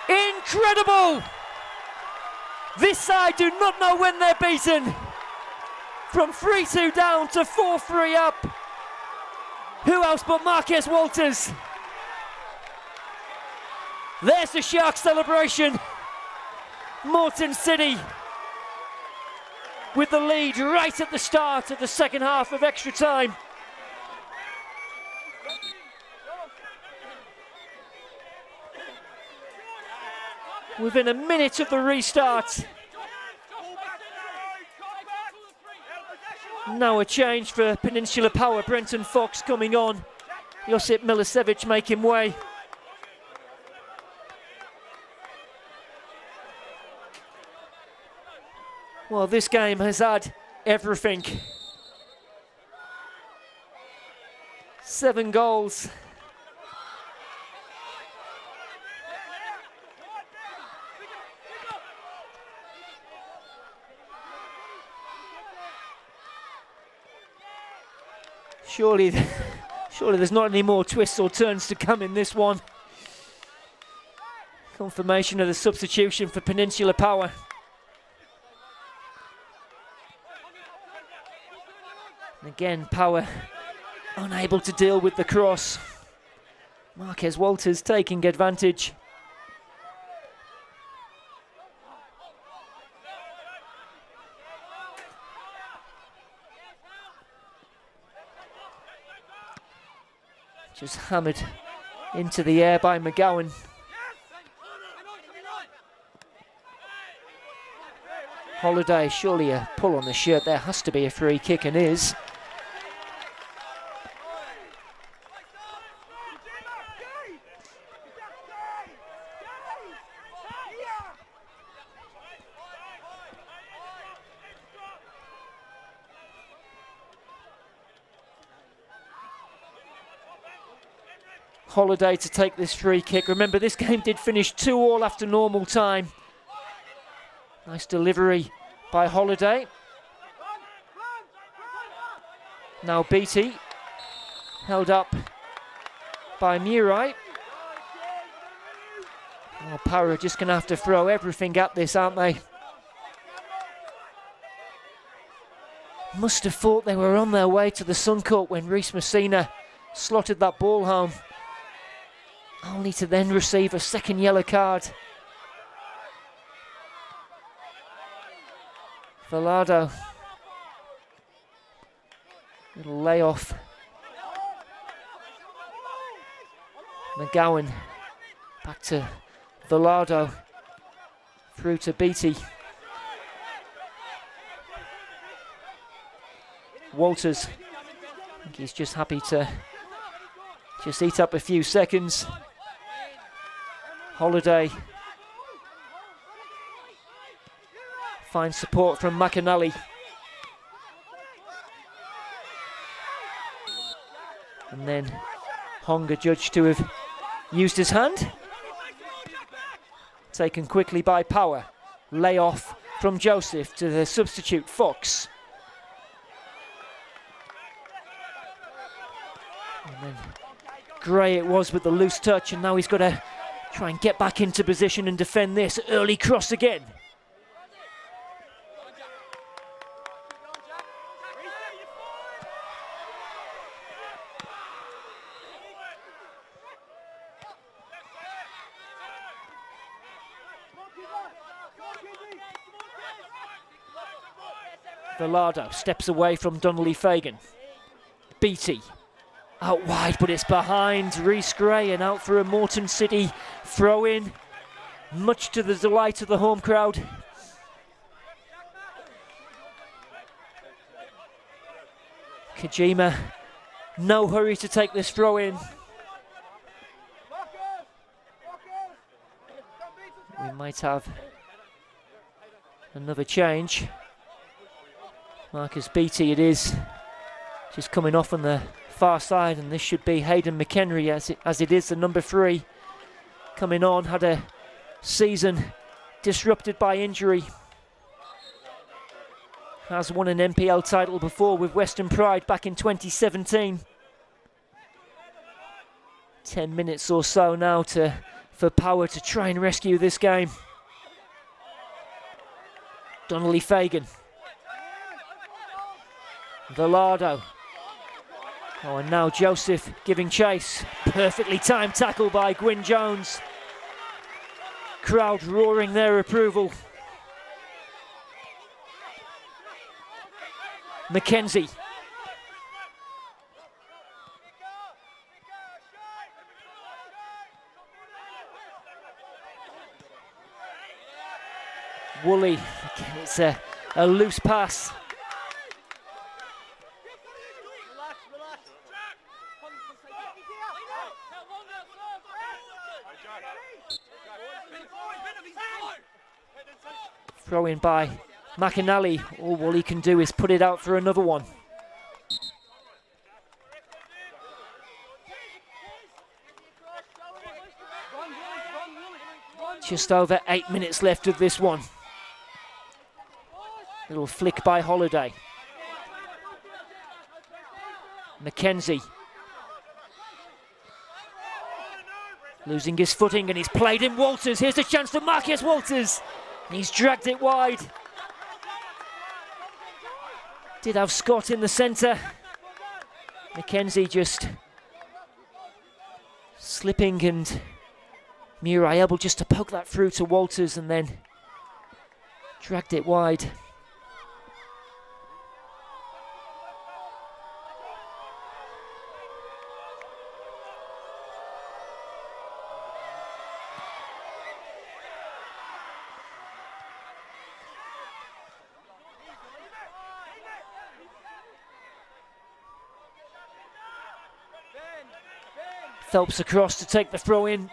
Incredible! This side do not know when they're beaten. From 3-2 down to 4-3 up. Who else but Marquez Walters? There's the Shark celebration. Moreton City with the lead right at the start of the second half of extra time. Within a minute of the restart. Now a change for Peninsula Power. Brenton Fox coming on. Josip Milicevic making way. Well, this game has had everything. 7 goals. Surely there's not any more twists or turns to come in this one. Confirmation of the substitution for Peninsula Power. And again, Power unable to deal with the cross. Marquez Walters taking advantage. Just hammered into the air by McGowan. Holiday, surely a pull on the shirt. There has to be a free kick, and is. Holiday to take this free kick. Remember, this game did finish 2-2 after normal time. Nice delivery by Holiday. Now Beattie, held up by Murray. Oh, Power are just going to have to throw everything at this, aren't they? Must have thought they were on their way to the Sun Cup when Reece Messina slotted that ball home. Only to then receive a second yellow card. Velado. Little layoff. McGowan. Back to Velado. Through to Beattie. Walters. I think he's just happy to just eat up a few seconds. Holiday finds support from McAnally. And then Honga judged to have used his hand. Taken quickly by Power. Layoff from Joseph to the substitute Fox. And then Gray it was with the loose touch, and now he's got to try and get back into position and defend this. Early cross again. Villardo steps away from Donnelly Fagan. Beattie out wide, but it's behind Rhys Gray and out for a Moreton City throw in, much to the delight of the home crowd. Kojima, no hurry to take this throw in. We might have another change. Marcus Beattie it is, just coming off on the far side, and this should be Hayden McHenry as it is the number 3 coming on. Had a season disrupted by injury. Has won an NPL title before with Western Pride back in 2017. 10 minutes or so now for Power to try and rescue this game. Donnelly Fagan. Villardo. Oh, and now Joseph giving chase. Perfectly timed tackle by Gwyn Jones. Crowd roaring their approval. Mackenzie. Woolley. Again, it's a loose pass. Throw in by McAnally. All he can do is put it out for another one. Just over 8 minutes left of this one. Little flick by Holiday. Mackenzie. Losing his footing and he's played in Walters. Here's a chance for Marcus Walters. He's dragged it wide. Did have Scott in the centre. Mackenzie just slipping and Murray able just to poke that through to Walters and then dragged it wide. Phelps across to take the throw in.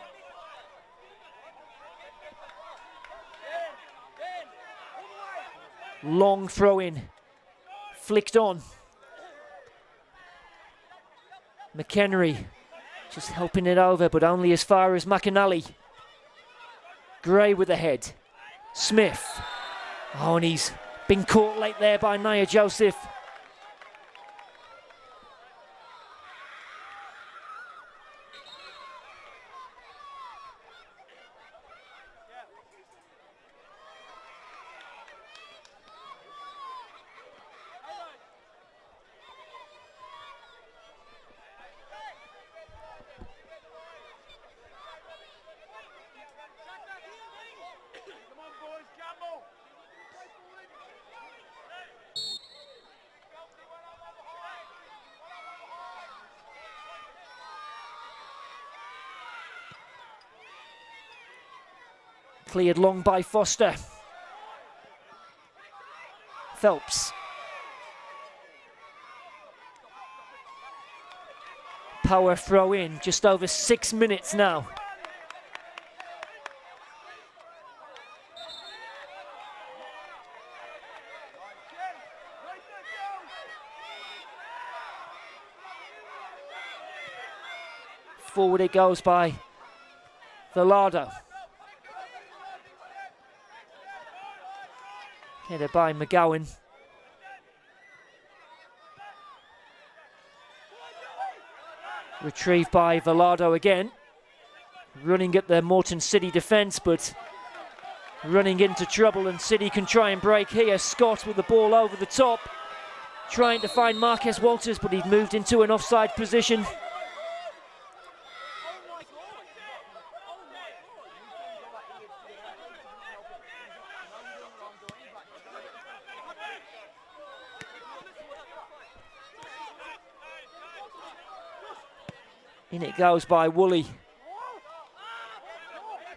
Long throw in. Flicked on. McHenry just helping it over, but only as far as McAnally. Gray with the head. Smith. Oh, and he's been caught late there by Nia Joseph. Cleared long by Foster. Phelps. Power throw in, just over 6 minutes now. Forward it goes by Villardo. Headed by McGowan. Retrieved by Villardo again. Running at the Moreton City defence, but running into trouble, and City can try and break here. Scott with the ball over the top. Trying to find Marquez Walters, but he's moved into an offside position. In it goes by Woolley.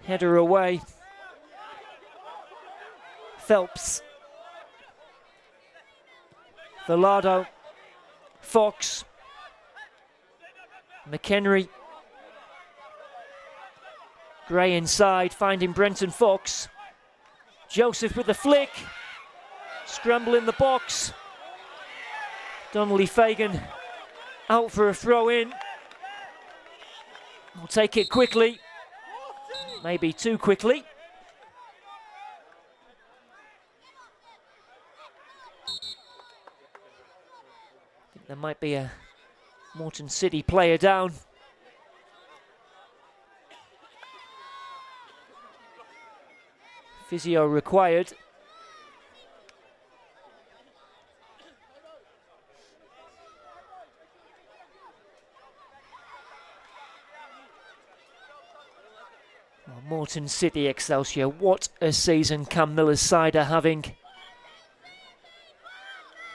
Header away. Phelps. Velado. Fox. McHenry. Gray inside, finding Brenton Fox. Joseph with the flick. Scramble in the box. Donnelly Fagan out for a throw in. We'll take it quickly. Maybe too quickly. I think there might be a Moreton City player down. Physio required. Well, Moreton City, Excelsior, what a season Cam Miller's side are having.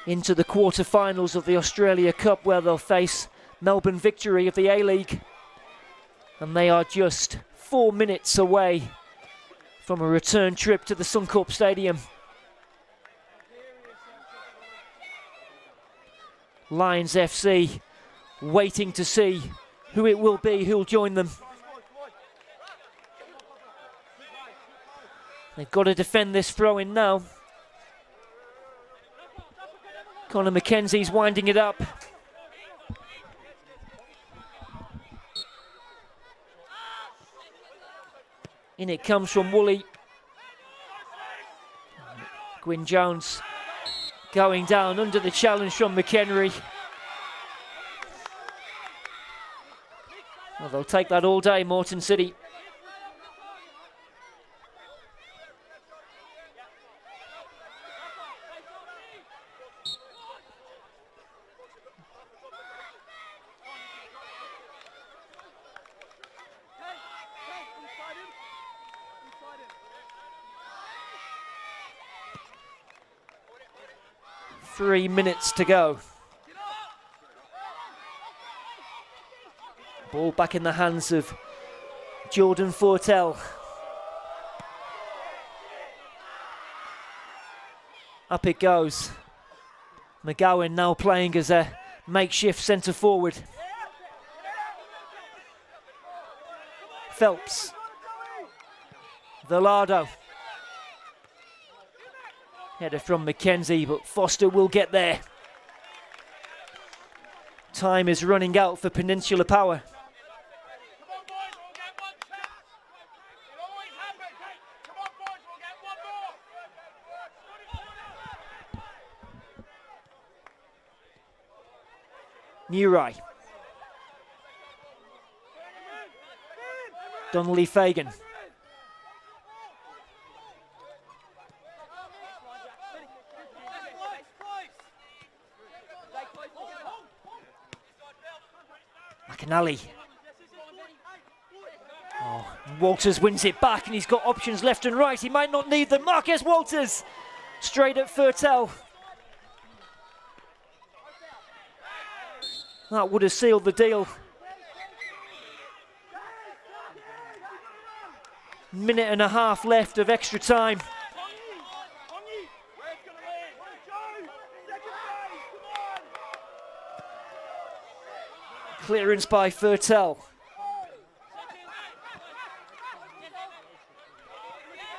Into the quarter-finals of the Australia Cup, where they'll face Melbourne Victory of the A-League. And they are just 4 minutes away from a return trip to the Suncorp Stadium. Lions FC waiting to see who it will be who'll join them. They've got to defend this throw-in now. Conor McKenzie's winding it up. In it comes from Woolley. Gwyn Jones going down under the challenge from McHenry. Well, they'll take that all day, Moreton City. Three minutes to go. Ball back in the hands of Jordan Fortel. Up it goes. McGowan now playing as a makeshift centre forward. Phelps. Velado. Header from McKenzie, but Foster will get there. Time is running out for Peninsula Power. Newry. Donnelly Fagan. McAnally. Oh, Walters wins it back and he's got options left and right. He might not need them. Marcus Walters straight at Fortel. That would have sealed the deal. Minute and a half left of extra time. Clearance by Fortel.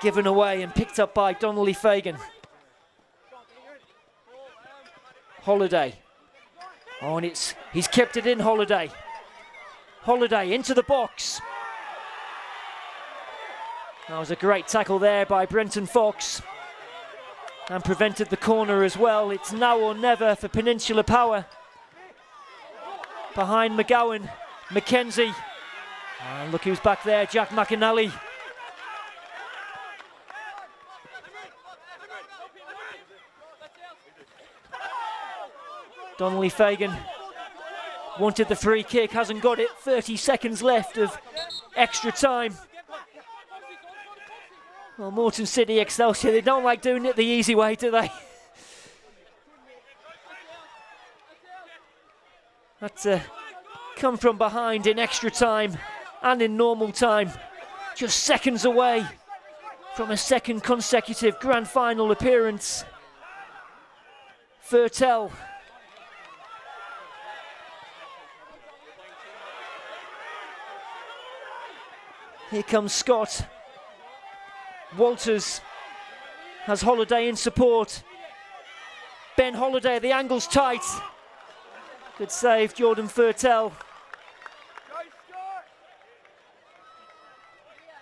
Given away and picked up by Donnelly Fagan. Holiday. Oh, and he's kept it in, Holiday. Holiday into the box. That was a great tackle there by Brenton Fox. And prevented the corner as well. It's now or never for Peninsula Power. Behind McGowan, McKenzie. And look who's back there, Jack McAnally. Donnelly Fagan wanted the free kick, hasn't got it. 30 seconds left of extra time. Well, Moreton City, Excelsior, they don't like doing it the easy way, do they? That's come from behind in extra time and in normal time. Just seconds away from a second consecutive grand final appearance. Fertel. Here comes Scott. Walters has Holiday in support. Ben Holiday, the angle's tight. Good save, Jordan Fertel.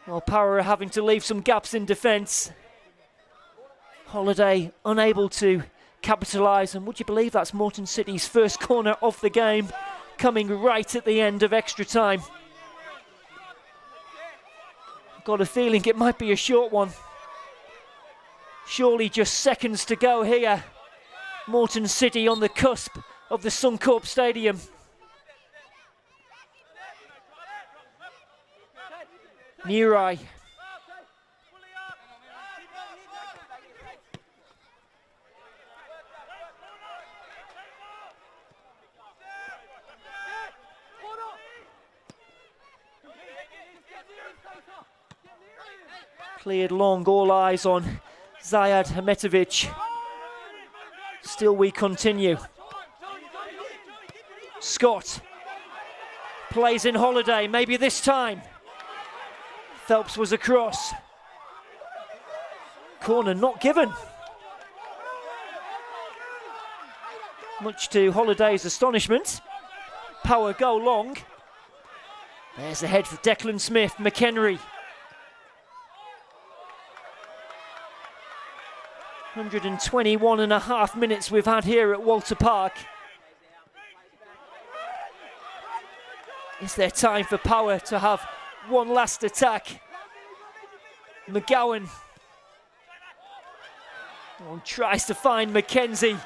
Well, Power are having to leave some gaps in defence. Holiday unable to capitalise, and would you believe that's Moreton City's first corner of the game, coming right at the end of extra time. I've got a feeling it might be a short one. Surely just seconds to go here. Moreton City on the cusp of the Suncorp Stadium. Murai. Cleared long, all eyes on Zayad Hametovic. Still we continue. Scott plays in Holiday, maybe this time. Phelps was across. Corner not given. Much to Holiday's astonishment. Power go long. There's the head for Declan Smith, McHenry. 121.5 minutes we've had here at Walter Park. Is there time for Power to have one last attack? McGowan tries to find Mackenzie,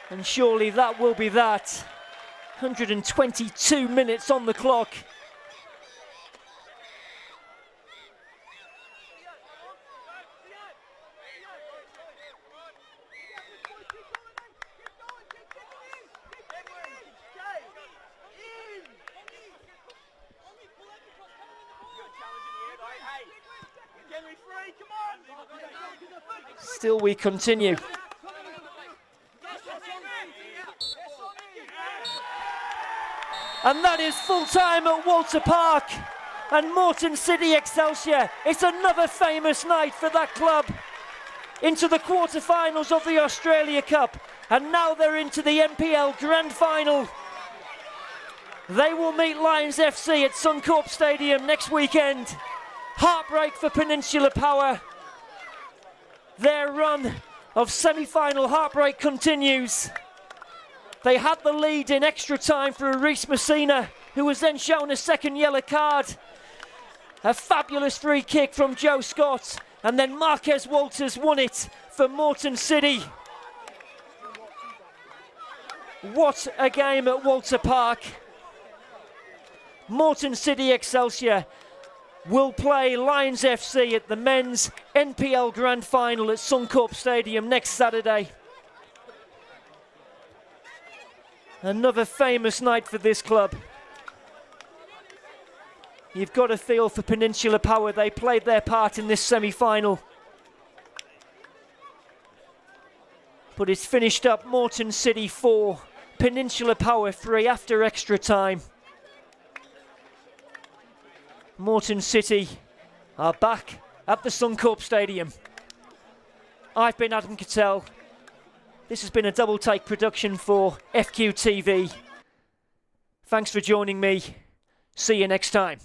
and surely that will be that. 122 minutes on the clock. Still we continue. And that is full time at Walter Park and Moreton City Excelsior. It's another famous night for that club. Into the quarterfinals of the Australia Cup, and now they're into the NPL Grand Final. They will meet Lions FC at Suncorp Stadium next weekend. Heartbreak for Peninsula Power. Their run of semi-final heartbreak continues. They had the lead in extra time for Reece Messina, who was then shown a second yellow card. A fabulous free kick from Joe Scott, and then Marquez Walters won it for Moreton City. What a game at Walter Park. Moreton City Excelsior will play Lions FC at the men's NPL Grand Final at Suncorp Stadium next Saturday. Another famous night for this club. You've got a feel for Peninsula Power. They played their part in this semi-final. But it's finished up Moreton City 4, Peninsula Power 3 after extra time. Moreton City are back at the Suncorp Stadium. I've been Adam Cattell. This has been a double take production for FQ TV. Thanks for joining me. See you next time.